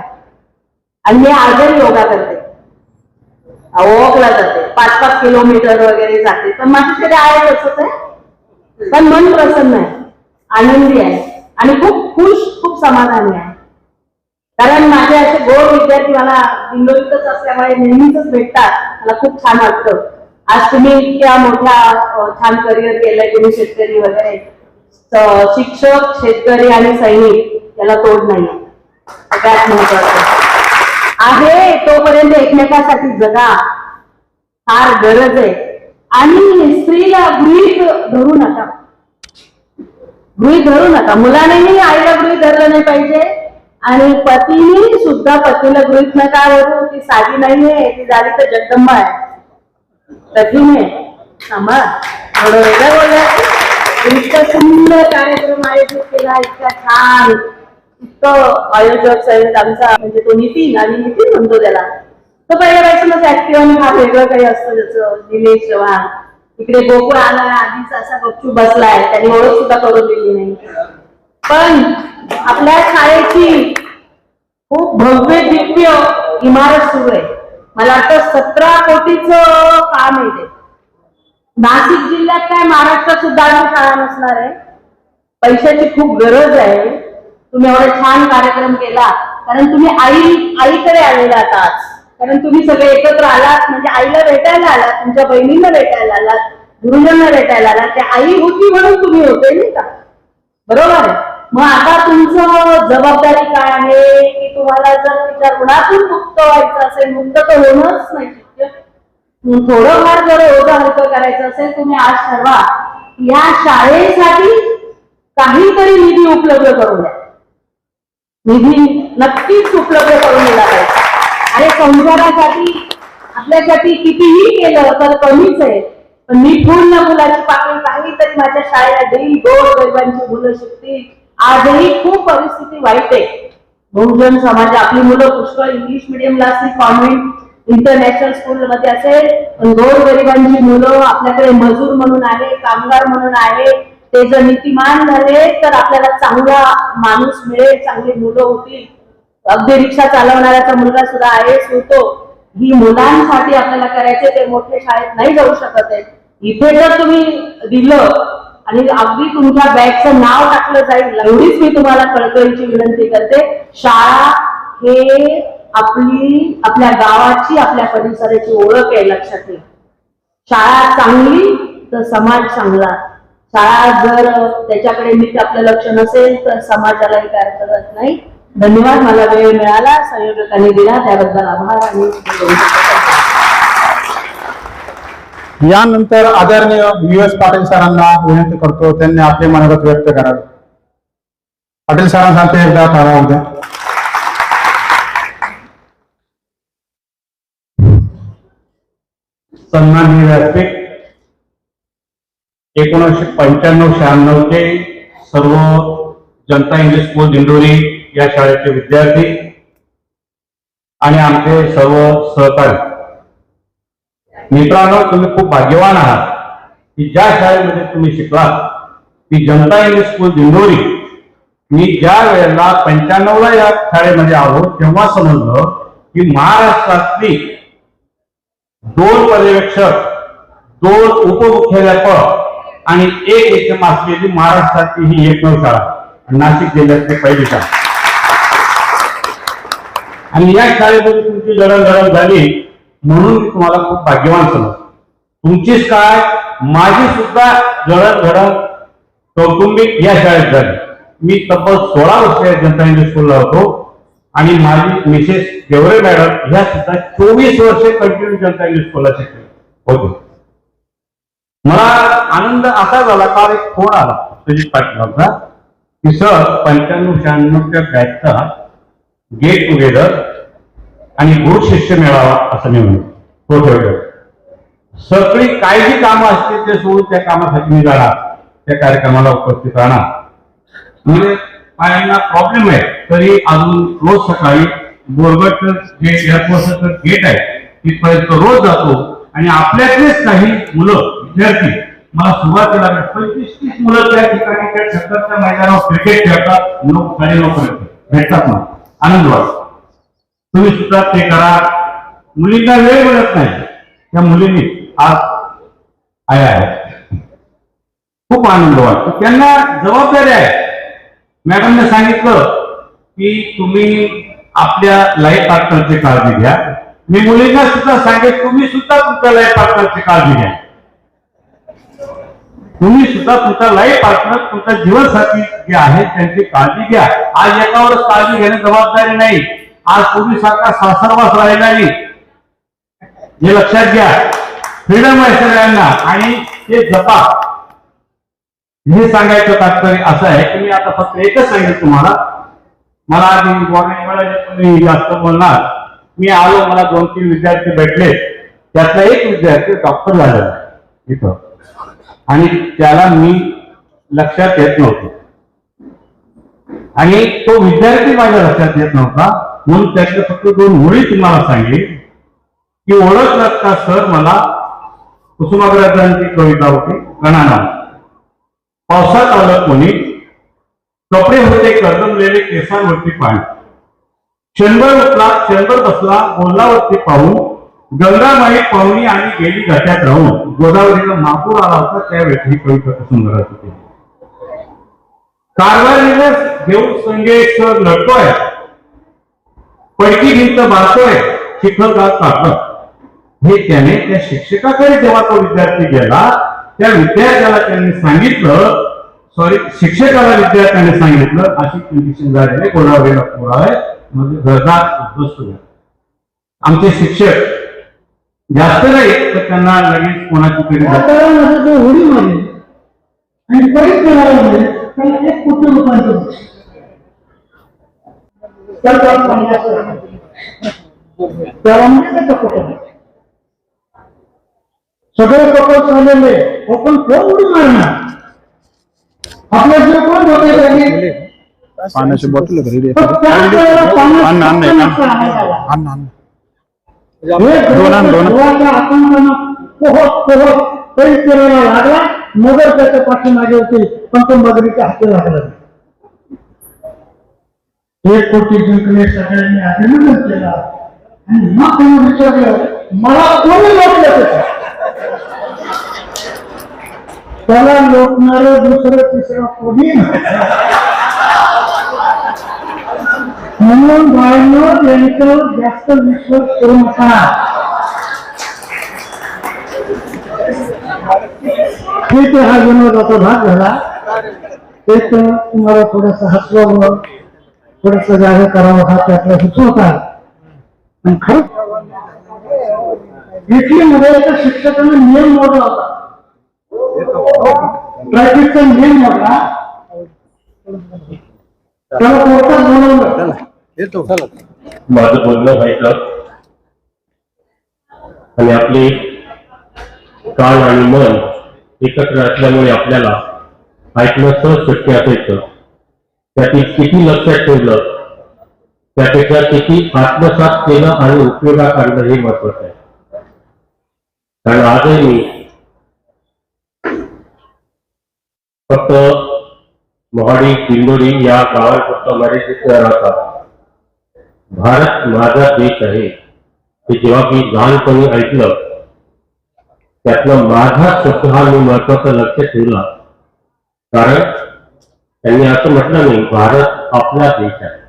आणि मी आजही योगा करते, वॉकला जाते, 5-5 किलोमीटर वगैरे जाते. पण माझी तरी आहे तसंच आहे, पण मन प्रसन्न आहे, आनंदी आहे आणि खूप खुश, खूप समाधानी आहे. कारण माझे असे गोड विद्यार्थी मला दिंडोरीतच असल्यामुळे नेहमीच भेटतात. मला खूप छान वाटतं. आज तुम्ही इतक्या मोठ्या छान करिअर केलंय, तुम्ही शेतकरी वगैरे, शिक्षक, शेतकरी आणि सैनिक याला तोड नाही. सगळ्यात महत्वाचं आहे तोपर्यंत एकमेकांसाठी जगा, फार गरज आहे. आणि स्त्रीला गृहीत धरू नका, गृहीत धरू नका. मुलानेही आईला गृहीत धरलं नाही पाहिजे आणि पतीने सुद्धा पतीला गृहीत नका धरू. ती साधी नाहीये, ती झाली तर जगदंबा आहे, कठीण आहे. थांबा, थोडं वेगळं बोलूया. इतका सुंदर कार्यक्रम आयोजित केला, इतका छान. इतकं आयोजक सैनिक आमचा म्हणजे तो नितीन, आणि नितीन म्हणतो त्याला, तो पहिल्यापासूनच ऍक्टिव्ह आणि हा वेगळं काही असतं त्याचं. निलेश चव्हाण इकडे गोकुळ आला, आधीच असा गपचूप बसलाय, त्यांनी ओळख सुद्धा करून दिली नाही. पण आपल्या शाळेची खूप भव्य दिव्य इमारत सुरू आहे. मला वाटतं 17 कोटीचं काम आहे ते. नाशिक जिल्ह्यात काय महाराष्ट्रात सुद्धा शाळा नसणार आहे. पैशाची खूप गरज आहे. तुम्ही एवढा छान कार्यक्रम केला कारण तुम्ही आईकडे आलेला आज. कारण तुम्ही सगळे एकत्र आलात म्हणजे आईला भेटायला आलात, तुमच्या बहिणीला भेटायला आलात, गुरुजनांना भेटायला आलात. त्या आई होती म्हणून तुम्ही होते नाही का? बरोबर आहे. मग आता तुमचं जबाबदारी काय आहे की तुम्हाला जर तिच्या गुणातून मुक्त व्हायचं असेल, मुक्त तर होणंच नाही शक्य, थोडंफार जर ओझं हलकं करायचं असेल, तुम्ही आज ठरवा या शाळेसाठी काहीतरी निधी उपलब्ध करून द्या. निधी नक्कीच उपलब्ध करून दिला पाहिजे. आणि संसारासाठी आपल्यासाठी कितीही केलं तर कमीच आहे. पण मी पूर्ण मुलाची पाकळी काहीतरी माझ्या शाळेला देईल, गोरगरिबांची मुलं शिकतील. आजही खूप परिस्थिती वाईट आहे. बहुजन समाज, आपली मुलं पुष्कळ इंग्लिश मिडियमला असतील, कॉन्व्हेंट इंटरनॅशनल स्कूल मध्ये असेल, पण गोरगरिबांची मुलं आपल्याकडे मजूर म्हणून आहे, कामगार म्हणून आहे. ते जर नीतिमान झाले तर आपल्याला चांगला माणूस मिळेल, चांगली मुलं होतील. अगदी रिक्षा चालवणाऱ्याचा मुलगा सुद्धा IAS होतो. ही मुलांसाठी आपल्याला करायचे, ते मोठ्या शाळेत नाही जाऊ शकत आहे. इथे जर तुम्ही दिलं आणि अगदी तुमच्या बॅगचं नाव टाकलं जाईल, एवढीच मी तुम्हाला कळकळीची विनंती करते. शाळा हे आपल्या गावाची, आपल्या परिसराची ओळख आहे, लक्षात ठेवा. शाळा चांगली तर समाज चांगला. शाळा जर त्याच्याकडे नीट आपलं लक्ष नसेल तर समाजालाही काय करत नाही. धन्यवाद. मला वेळ मिळाला, संयोजकांनी दिला, त्याबद्दल आभार. आणि यानंतर आदरणीय US पाटील सरांना विनंती करतो, त्यांनी आपले मनोगत व्यक्त करावे. पाटील सरांसाठी एकदा टाळा होऊ द्या. सन्माननीय व्यासपीठ, 1995-96 चे सर्व जनता इंग्लिश स्कूल दिंडोरी या शाळेचे विद्यार्थी आणि आमचे सर्व सहकारी मित्रांनो, तुम्ही खूप भाग्यवान आहात की ज्या शाळेमध्ये तुम्ही शिकलात ती जनता इंग्लिश स्कूल दिंडोरी. मी ज्या वेळेला 95ला या शाळेमध्ये आलो तेव्हा समजलं की महाराष्ट्रातली 2 पर्यवेक्षक, 2 उपमुख्याध्यापक आणि 1 HM असलेली महाराष्ट्रातली ही एकमेव शाळा, नाशिक जिल्ह्यातली पहिली शाळा. आणि या शाळेमध्ये तुमची जडणघडण झाली म्हणून मी तुम्हाला खूप भाग्यवान समजतो. तुमचीच काय, माझी सुद्धा जडणघडण कौटुंबिक या शाळेत झाली. मी तब्बल 16 वर्ष जनता इंग्लिश स्कूलला होतो आणि माझी मिसेस देवरे मॅडम ह्या सुद्धा 24 वर्षे कंटिन्यू जनता इंग्लिश स्कूलला शिकले होते. मला आनंद असा झाला का एक फोन आला सुजित पाटील की सर 95-96च्या बॅचचा गेट टुगेदर आणि गुरु शिष्य मेळावा असं मी म्हणतो तो ठेवलं. सगळी काय जी कामं असतील ते सोडून त्या कामासाठी मी जाणार, त्या कार्यक्रमाला उपस्थित राहणार. म्हणजे पायांना प्रॉब्लेम आहे तरी अजून रोज सकाळी बोरगडचं जे एअरपोर्टचं गेट आहे तिथपर्यंत रोज जातो आणि आपल्यातलेच काही मुलं विद्यार्थी मला सुरुवातीला 25-30 मुलं त्या ठिकाणी त्या छत्रच्या मैदानावर क्रिकेट खेळतात. 9-9:30 पर्यंत भेटतात ना, आनंद वाटतो. तुम्ही सुद्धा ते करा. मुलींना वेळ मिळत नाही, त्या मुलींनी आज आया आहे, खूप आनंद वाटतो. त्यांना जबाबदारी आहे. मॅडमने सांगितलं की तुम्ही आपल्या लाईफ पार्टनरची काळजी घ्या. मी मुलींना सुद्धा सांगेन तुम्ही सुद्धा तुमच्या लाईफ पार्टनरची काळजी घ्या. तुम्ही सुद्धा तुमचा लाईफ पार्टनर, तुमचा जीवनसाथी जे आहे त्यांची काळजी घ्या. आज एकावरच काळजी घेणे जबाबदारी नाही. आज पूर्वीसारखा सासरवास राहिला नाही, हे लक्षात घ्या. फ्रीडम आहे सगळ्यांना आणि ते जपा. हे सांगायचं तात्पर्य असं आहे की मी आता फक्त एकच सांगेल तुम्हाला. मला आधी वॉर्निंग मिळाली, तुम्ही जास्त बोलणार. मी आलो, मला 2-3 विद्यार्थी भेटले, त्यातला एक विद्यार्थी डॉक्टर झालेला इथं आणि त्याला मी लक्षात येत नव्हतं आणि तो विद्यार्थी माझ्या लक्षात येत नव्हता. म्हणून त्यातले फक्त 2 ओळी तुम्हाला सांगेल की ओळखलात का सर, मला कुसुमाग्रजांची कविता होती गणाना. पावसात आलं कोणी, कपडे होते कर्दमलेले, केसांवरती पाणी. क्षणभर उठला, क्षणभर बसला, बोललावरती पाहून, गंगामाई पाहुणी आणि गेली घाट्यात राहून. गोदावरीला महापूर आला होता त्यावेळी ही कविता सुंदर होती. कारभारीने घेऊन संगेश्वर लढतोय, पडकी भिंत बांधतोय, चिखलगाव कापलं. हे त्याने त्या शिक्षकाकडे जेव्हा तो विद्यार्थी गेला, त्या विद्यार्थ्याला त्यांनी सांगितलं, शिक्षकाला विद्यार्थ्याने सांगितलं अशी कंडिशन झालेली, गोदावरीला पूर आहे, म्हणजे घरदार उद्ध्वस्त झाले. आमचे शिक्षक जास्त नाही तर त्यांना लगेच कोणाची तरी उडी मारली आणि परत करायला म्हणजे त्याला एक कुठे रूपांतर सगळे प्रकल्प झालेले आपण कोण उडी मारणार. आपल्या जे कोण होते पाण्याची बॉटल रेडी दोन लागला नगर त्याच्या पाठीमागे होते पंचमबाजरीच्या हाती लागला. 1 कोटी जिंकले, सगळ्यांनी अभिनंदन केलं आणि मग त्यांनी विचारलं मला कोणी लोटलं त्याला लोटणार दुसरं तिसरं कोणी म्हणून बाळांनो यांच्यावर जास्त विश्वास करू नका. ठीक आहे, हा विनोदाचा भाग झाला. एक तुम्हाला थोडस हसवावं, थोडस जागा करावं हा त्यातला हेतू होता. आणि खरंच इटलीमध्ये एका शिक्षकाने नियम मोडला होता, ट्रॅफिकचा नियम मोडला. त्याला कोर्टात बोलवलं. माझं बोलणं व्हायचं आणि आपले कान आणि मन एकत्र असल्यामुळे आपल्याला ऐकणं सहज शक्य असायचं. त्यातील किती लक्षात ठेवलं त्यापेक्षा किती आत्मसात केलं आणि उपयोगात आणलं हे महत्वाचं आहे. कारण आजही मी फक्त मोहाडी दिंडोरी या गावापुरता मर्यादित राहतात. भारत माझा देश आहे हे जेव्हा मी लहानपणी ऐकलं त्यातलं माझा शब्द हा मी महत्वाचा लक्ष ठेवला. कारण त्यांनी असं म्हटलं नाही भारत आपला देश आहे.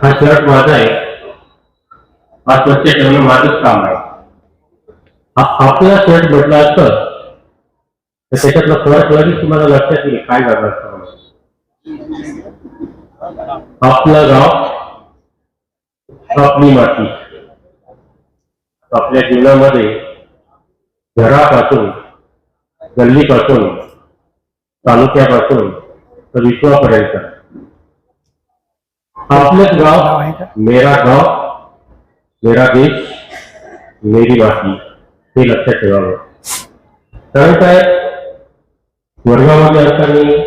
हा शर्ट माझा आहे, हा स्वच्छ ठेवणं माझंच काम आहे. आपला शर्ट म्हटलं असतं तर त्याच्यातला फरक लगेच तुम्हाला लक्षात येईल काय झालं असतं. आपलं गाव, आपली माती. आपल्या जीवनामध्ये घरापासून, गल्लीपासून, तालुक्यापासून तर विश्वापर्यंत आपलंच गाव, मेरा गाव, मेरा देश, मेरी माती हे लक्षात ठेवावं. कारण काय वर्गामध्ये असताना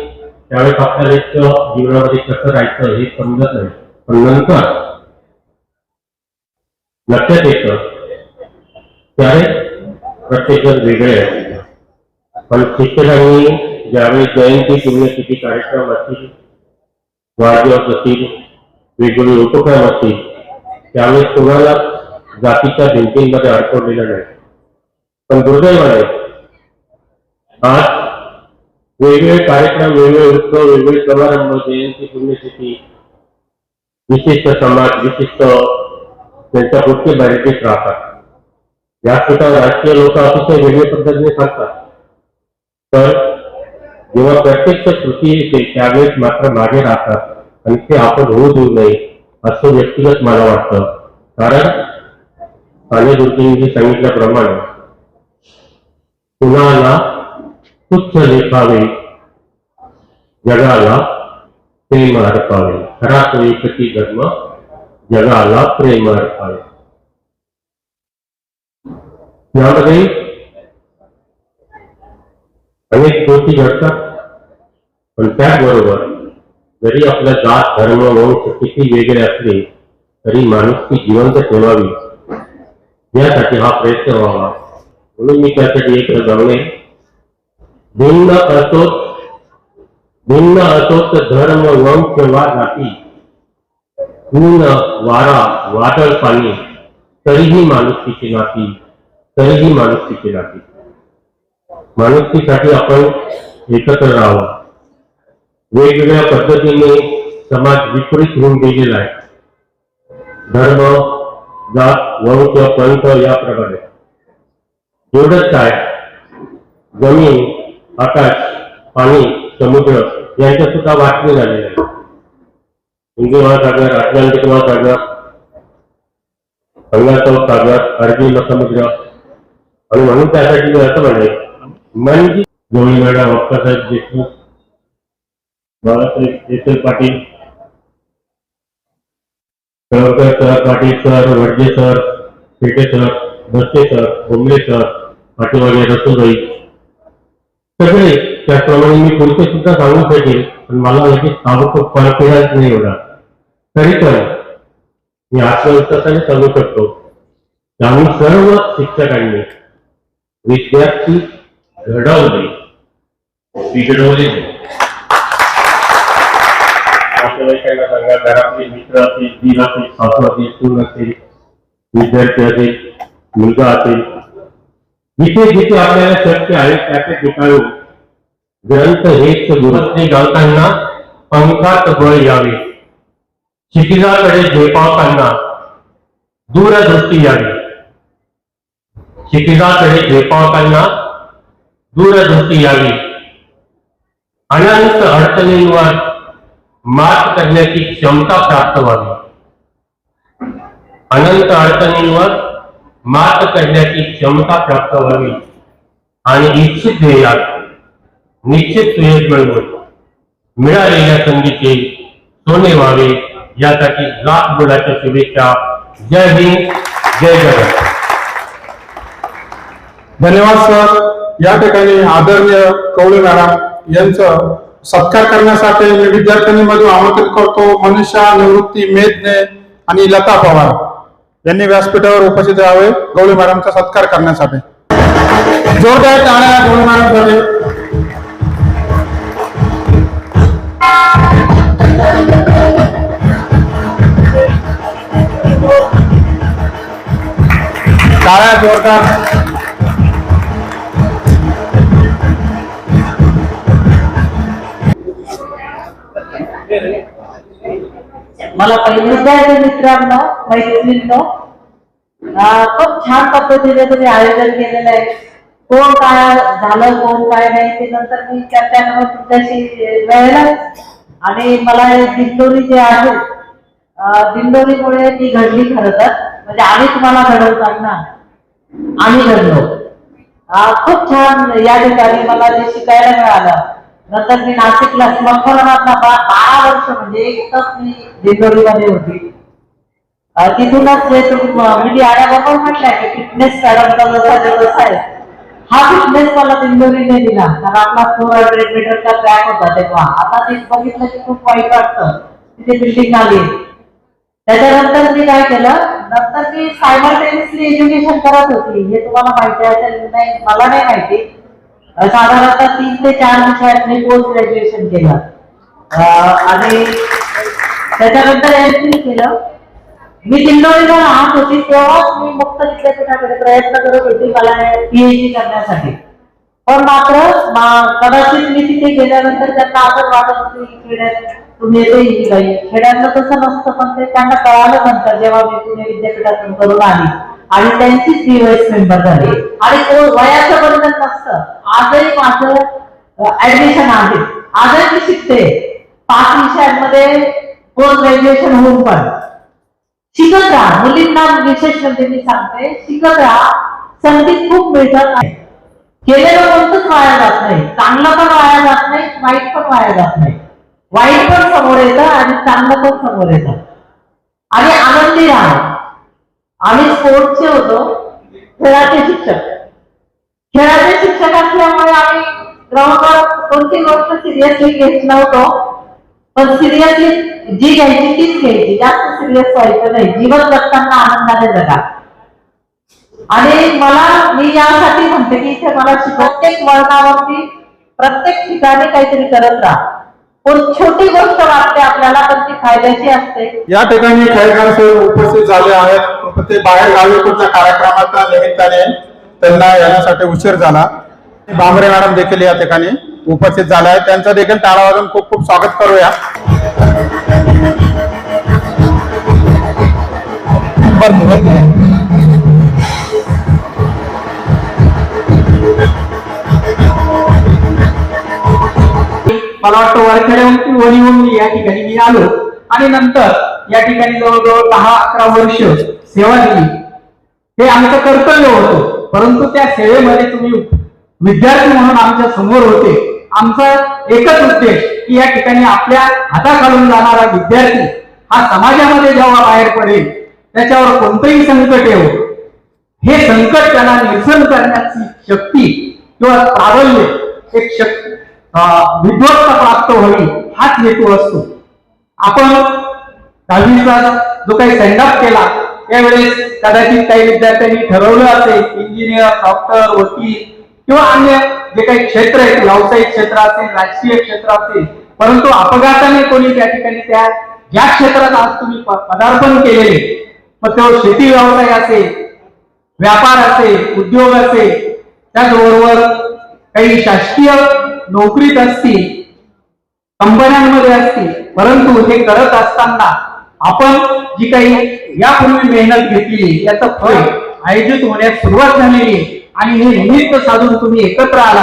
त्यावेळेस आपल्याला इतकं जीवनामध्ये कसं राहायचं हे समजत नाही, पण नंतर लक्षात येतं त्यावेळेस प्रत्येक जण वेगळे असते. पण शिक्षकांनी ज्यावेळेस जयंती पुण्यतिथी कार्यक्रम असतील, वाढदिवस असतील, वेगवेगळे उपक्रम असतील त्यावेळेस तुम्हाला जातीच्या भिंतींमध्ये अडकवलेलं नाही. पण दुर्दैवाने आज वेगवेगळे कार्यक्रम, वेगवेगळे उत्सव, वेगवेगळे समारंभ, जयंती पुण्यतिथी, विशिष्ट समाज, विशिष्ट त्यांच्या पुढचे बॅरिकेड राहतात. यासुद्धा राजकीय लोक अतिशय वेगळ्या पद्धतीने सांगतात. तर जेव्हा प्रत्यक्ष कृती येते त्यावेळेस मात्र मागे राहतात आणि ते आपण होऊ देऊ नये असं व्यक्तिगत मला वाटतं. कारण साने गुरुजींनी सांगितल्याप्रमाणे कुणाला तुच्छ लेखावे, जगाला प्रेम अर्पावे. खरा तो एकची धर्म, जगाला प्रेम अर्पावे. यामध्ये अनेक गोष्टी घडतात, पण त्याचबरोबर जरी आपल्या जात, धर्म, वंश किती वेगळे असले तरी माणुसकी जिवंत ठेवावी यासाठी हा प्रयत्न व्हावा. म्हणून मी त्यासाठी एक जाणे भिन्न असोत धर्म, वंश वा जाती, ऊन वारा वादळ पाणी, तरीही माणुसकीची नाती, तरीही माणुसकीची नाती. माणुसकीसाठी आपण एकत्र राहावं. वेगवेगळ्या पद्धतीने समाज विपरीत होऊन गेलेला आहे. धर्म, जात, वंश, पंथ याप्रमाणे. एवढंच काय, जमीन, आकाश, पाणी, समुद्र यांच्या सुद्धा वाटणी झालेले आहे. हिंदी महासागर, अटलांटिक महासागर, बंगालचा सागर, अरबी समुद्र. आणि म्हणून त्यासाठी मी असं म्हणेन म्हणजे Jodi madam, Appasaheb Deshmukh, Balasaheb S Patil, Kalwakar sir, Patil sir, Wadje sir, Pete sir, Baste sir, Bombale sir, पाटीवाले, रसूबाई सगळे. त्याप्रमाणे मी पुढचे सुद्धा सांगू शकेल, पण मला लगेच ताबडतोब कॉन्फिडन्स नाही होणार. तरी पण मी आत्मविश्वासाने सांगू शकतो की आम्ही सर्व शिक्षकांनी विद्यार्थी घडवले, बिघडवले. नातेवाईकांना सांगा, घरातले मित्र असेल, दीर असेल, सासू असेल, सून असेल, विद्यार्थी असेल, मुलगा असेल, जिथे जिथे आपल्याला शक्य आहे त्या ठिकाणी ग्रंथ हेच गुरुत्ने गावताना पंखात बळ यावे, क्षितिजाकडे झेपावताना दूरदृष्टी यावी, क्षितिजाकडे झेपावताना दूरदृष्टी यावी, अनंत अडचणींवर मात करण्याची क्षमता प्राप्त व्हावी, अनंत अडचणींवर मात करण्याची क्षमता प्राप्त व्हावी आणि इच्छित ध्येयात निश्चित सुयश मिळवून मिळालेल्या संधीचे सोने व्हावे, यासाठी लाख बोलाच्या शुभेच्छा. जय हिंद, जय जगत. धन्यवाद सर. या ठिकाणी आदरणीय कवळे मॅडम यांचं सत्कार करण्यासाठी मी विद्यार्थिनीमध्ये आमंत्रित करतो. मनीषा, निवृत्ती, मेदने आणि लता पवार यांनी व्यासपीठावर उपस्थित राहावे गवळे मॅडमचा सत्कार करण्यासाठी. जोरदार टाळ्या गवळे मॅडमसाठी. टाळ्या जोरदार. मला विद्यार्थी मित्रांनो, मैत्रिणींनो, खूप छान पद्धतीने तुम्ही आयोजन केलेलं आहे. कोण काय झालं, कोण काय नाही ते नंतर मी चर्चा करून तुमच्याशी वेळेला. आणि मला हे दिंडोरी जे आहे, दिंडोरीमुळे ती घडली खरं तर, म्हणजे आम्ही तुम्हाला घडवताना आम्ही घडलो. खूप छान या ठिकाणी मला जे शिकायला मिळालं. नंतर मी नाशिकला मखरनाथला 12 वर्ष, म्हणजे एक तास मी दिंडोरीमध्ये होती. तिथूनच जे मी आल्याबरोबर म्हटलंय की फिटनेस पॅडमचा जसा आहे, हा फिटनेस मला दिंडोरीने दिला. कारण आपला 400 मीटरचा ट्रॅक होता तेव्हा. आता ते बघितलं की खूप वाईट वाटतं, तिथे बिल्डिंग आली. त्याच्यानंतर मी काय केलं, नंतर मी सायमल्टेनियसली एज्युकेशन करत होती. हे तुम्हाला माहिती असेल, नाही मला नाही माहिती. साधारणतः 3 ते 4 विषयात मी पोस्ट ग्रॅज्युएशन केलं. आणि त्याच्यानंतर एमफिल केलं. मी दिंडोरीला राहत होती तेव्हाच मी मुक्त विद्यापीठाकडे प्रयत्न करत होती मला पीएचडी करण्यासाठी. पण मात्र कदाचित मी तिथे गेल्यानंतर त्यांना असं वाटत होतं की खेड्यात तुम्ही येते बाई, खेड्यातलं तसं नसतं. पण ते त्यांना कळालं नंतर जेव्हा मी पुणे विद्यापीठातून करून आली आणि त्यांचीच डीवाईस मेंबर झाली. आणि वयाचं बंधन नसतं. आजही माझं ऍडमिशन आहे, आजही मी शिकते. 5 विषयांमध्ये पोस्ट ग्रॅज्युएशन होऊन पण शिकत राहा. मुलींना विशेष म्हणजे मी सांगते, शिकत राहा. संधी खूप मिळतात. केलेलं कोणतंच वाया जात नाही. चांगलं पण वाया जात नाही, वाईट पण वाया जात नाही. वाईट पण समोर येतं आणि चांगलं पण समोर येतं. आणि आनंदी राहा. आम्ही स्पोर्ट्सचे होतो, खेळाचे शिक्षक. खेळाचे शिक्षक असल्यामुळे आम्ही ग्राउंडवर कोणती गोष्ट सिरियसली घेत नव्हतो. पण सिरियसली जी घ्यायची तीच घ्यायची, जास्त सिरियस व्हायचं नाही. जीवन जगताना आनंदाने जगा. आणि मी यासाठी म्हणते की इथे मला प्रत्येक वळणावरती प्रत्येक ठिकाणी काहीतरी करत राहा. कोण छोटी गोष्ट वाटते आपल्याला, पण ती फायद्याची असते. या ठिकाणी खेळगार सर उपस्थित झाले आहेत. ते बाहेर गावी कुठल्या कार्यक्रमाच्या निमित्ताने त्यांना येण्यासाठी उशीर झाला. बांबरे मॅडम देखील या ठिकाणी उपस्थित झाले आहेत. त्यांचं देखील टाळा वाजून खूप खूप स्वागत करूया. मला वाटतं वरखेड्यावरती वणीहून मी या ठिकाणी मी आलो आणि नंतर या ठिकाणी जवळजवळ 10-11 वर्ष सेवा दिली. हे आमचं कर्तव्य होतं. परंतु त्या सेवेमध्ये तुम्ही विद्यार्थी म्हणून आमच्या समोर होते. आमचा एकच उद्देश की या ठिकाणी आपल्या हाताखालून जाणारा विद्यार्थी हा समाजामध्ये जेव्हा बाहेर पडेल, त्याच्यावर कोणतंही संकट येऊ, हे संकट त्यांना निरसन करण्याची शक्ती किंवा प्राबल्य एक शक्ती विद्वत्ता प्राप्त व्हावी, हाच हेतू असतो. आपण 10वीचा जो काही सेंडअप केला त्यावेळेस कदाचित काही विद्यार्थ्यांनी ठरवलं असेल इंजिनियर, डॉक्टर, वकील किंवा अन्य जे काही क्षेत्र आहेत, व्यावसायिक क्षेत्र असेल, राजकीय क्षेत्र असेल, परंतु अपघाताने कोणी त्या ठिकाणी ज्या क्षेत्रात आज तुम्ही पदार्पण केलेले, मग तो शेती व्यवसाय असेल, व्यापार असेल, उद्योग असेल, त्याचबरोबर काही शासकीय नोकरीत असतील, कंपन्यांमध्ये असतील, परंतु हे करत असताना आपण जी काही यापूर्वी मेहनत घेतली याचं फळ आयोजित होण्यास सुरुवात झालेली आहे आणि हे निमित्त साधून तुम्ही एकत्र आला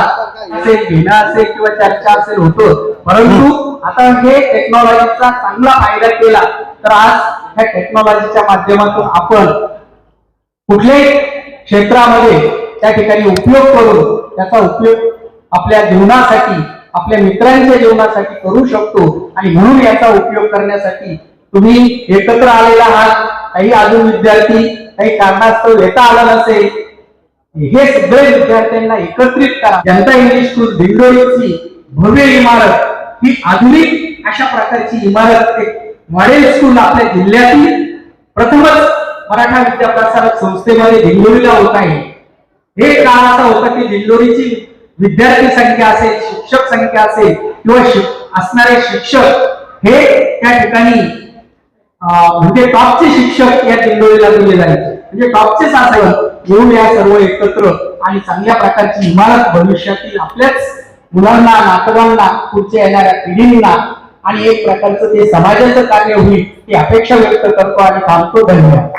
असेल, घेणं असेल किंवा चर्चा असेल होतो, परंतु आता हे टेक्नॉलॉजीचा चांगला फायदा केला तर आज ह्या टेक्नॉलॉजीच्या माध्यमातून आपण कुठल्याही क्षेत्रामध्ये त्या ठिकाणी उपयोग करून त्याचा उपयोग आपल्या जीवनासाठी, आपल्या मित्रांच्या जीवनासाठी करू शकतो आणि म्हणून याचा उपयोग करण्यासाठी तुम्ही एकत्र आलेला आहात. काही अजून विद्यार्थी काही कारणास्तव येता आला नसेल, हे सगळे विद्यार्थ्यांना एकत्रित करा. जनता इंग्लिश स्कूल दिंडोरीची भव्य इमारत ही आधुनिक अशा प्रकारची इमारत, एक मॉडेल स्कूल आपल्या जिल्ह्यातील प्रथमच मराठा विद्याप्रसारक संस्थेमध्ये दिंडोरीला होत आहे. हे काळ असा होता की दिंडोरीची विद्यार्थी संख्या असेल, शिक्षक संख्या असेल किंवा असणारे शिक्षक हे त्या ठिकाणी म्हणजे टॉपचे शिक्षक या दिंडोरीला दिले जायचे, म्हणजे टॉपचेच असायला घेऊन या सर्व एकत्र आणि चांगल्या प्रकारची इमारत भविष्यातील आपल्याच मुलांना, नातवांना, पुढच्या येणाऱ्या पिढींना आणि एक प्रकारचं ते समाजाचं कार्य होईल ही अपेक्षा व्यक्त करतो आणि थांबतो. धन्यवाद.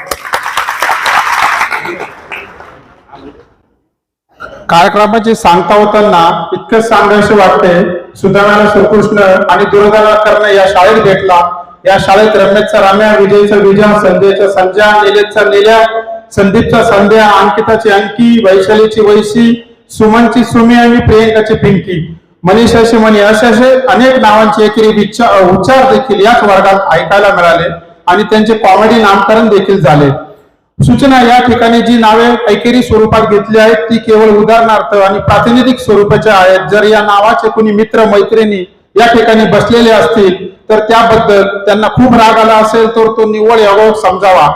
कार्यक्रमाची सांगता होताना इतकंच सांगायचे वाटते, सुधारणाला श्रीकृष्ण आणि दुर्गाला कर्ण या शाळेत भेटला. या शाळेत रमेशचा रम्या, विजयचा विजय, संजयचा संजय, निलेशचा निल्या, संदीपचा संध्या, अंकिताची अंकी, वैशालीची वैशी, सुमनची सुमी आणि प्रियंकाची पिंकी, मनीषाची मणी असे अनेक नावांचे एकेरी उच्चार देखील याच वर्गात ऐकायला मिळाले आणि त्यांचे कॉमेडी नामकरण देखील झाले. सूचना या ठिकाणी जी नावे एकेरी स्वरूपात घेतली आहेत ती केवळ उदाहरणार्थ आणि प्रातिनिधिक स्वरूपाच्या आहेत. जर या नावाचे कोणी मित्र मैत्रिणी या ठिकाणी बसलेले असतील तर त्याबद्दल त्यांना खूप राग आला असेल तर तो निव्वळ योगायोग समजावा.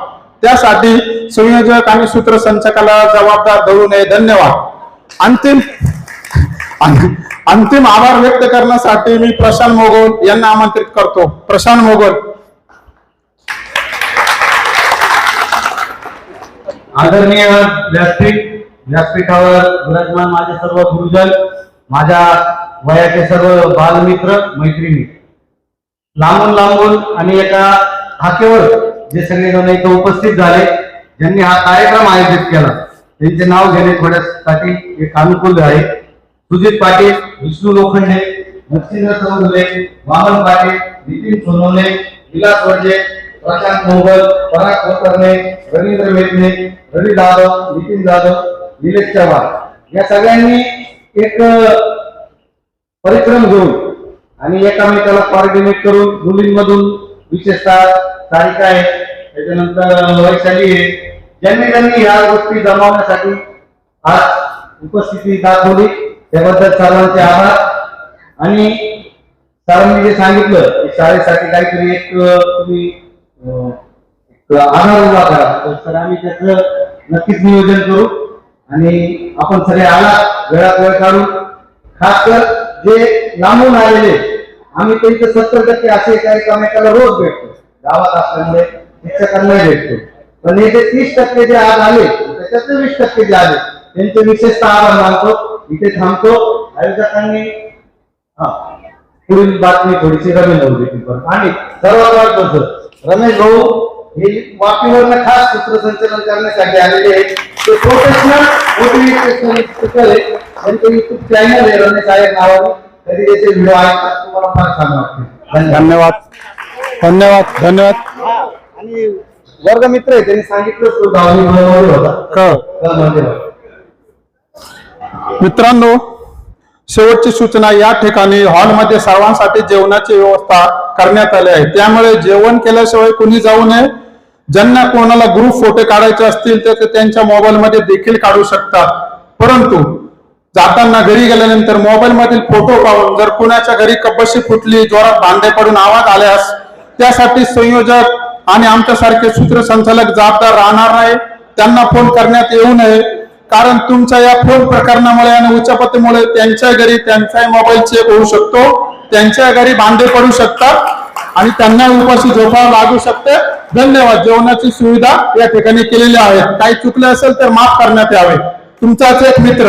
त्यासाठी संयोजक आणि सूत्रसंचकाला जबाबदार धरू नये. धन्यवाद. अंतिम आभार व्यक्त करण्यासाठी मी प्रशांत मोगल यांना आमंत्रित करतो. प्रशांत मोगल. आदरणीय व्यासपीठावर विराजमान माझे सर्व गुरुजन, माझ्या वयाचे सर्व बालमित्र मैत्रिणी, लांबून आणि एका हाकेवर जे सगळे जण इथं उपस्थित झाले, ज्यांनी हा कार्यक्रम आयोजित केला, त्यांचे नाव घेणे थोड्यासाठी एक अनुकूल आहे. सुजित पाटील, विष्णू लोखंडे, नरसिंह चौधरी, वामन पाटील, नितीन सोनवणे, विलास वडजे, प्रशांत मोगल, पराग कोतरणे, रवींद्र मेघने, रवी जाधव, नितीन जाधव, निलेश चव्हाण या सगळ्यांनी एक परिक्रम घेऊन आणि एकामेकाला कोऑर्डिनेट करून मुलींमधून विशेषतः सारिका आहे, त्याच्यानंतर वैशाली आहे, ज्यांनी या गोष्टी जमवण्यासाठी आज उपस्थिती दाखवली त्याबद्दल सर्वांचे आभार. आणि सरांनी जे सांगितलं की शाळेसाठी काहीतरी एक तुम्ही आधार उभा करा, तर सर आम्ही त्याचं नक्कीच नियोजन करू आणि आपण सगळे आला वेळात वेळ काढून, खास कर जे लांबून आलेले आम्ही त्यांचे 70% असे एकामेकाला रोज भेटतो, गावात असल्यामुळे शिक्षकांना भेटतो, पण हे जे 30% जे आज आले त्याच्यातले 20% जे आले त्यांचे विशेषतः आभार मानतो. इथे थांबतो. आयोजकांनी पुढील बातमी थोडीशी रमेश भाऊ देखील करतो आणि सर्वात महत्वाचं रमेश भाऊ हे वापीवरनं खास सूत्रसंचलन करण्यासाठी आलेले आहेत. ते प्रोफेशनल मोटिवेशनल स्पीकर आहे, त्यांचं युट्यूब चॅनल आहे रमेश आयर नावाने. कधी त्याचे व्हिडिओ ऐकतात तुम्हाला फार छान वाटते. धन्यवाद. धन्यवाद. धन्यवाद. आणि वर्गमित्र आहे त्यांनी सांगितलं तो गावनी होता. मित्रांनो, शेवटची सूचना, या ठिकाणी हॉलमध्ये सर्वांसाठी जेवणाची व्यवस्था करण्यात आली आहे, त्यामुळे जेवण केल्याशिवाय कोणी जाऊ नये. ज्यांना कोणाला ग्रुप फोटो काढायचे असतील तर ते त्यांच्या मोबाईल मध्ये देखील काढू शकतात, परंतु जाताना घरी गेल्यानंतर मोबाईल मधील फोटो पाहून जर कुणाच्या घरी कपशी फुटली, जोरात भांडे पडून आवाज आल्यास त्यासाठी संयोजक आणि आमच्यासारखे सूत्रसंचालक जबाबदार राहणार नाही. त्यांना फोन करण्यात येऊ नये, कारण तुमच्या या फोन प्रकरणामुळे आणि उच्चापतीमुळे त्यांच्या घरी त्यांचाही मोबाईल चेक होऊ शकतो त्यांच्या घरी बांधे पडू शकतात आणि त्यांना उपाशी झोपावं लागू शकते. धन्यवाद. जेवणाची सुविधा या ठिकाणी केलेली आहे. काही चुकले असेल तर माफ करण्यात यावे. तुमचाच एक मित्र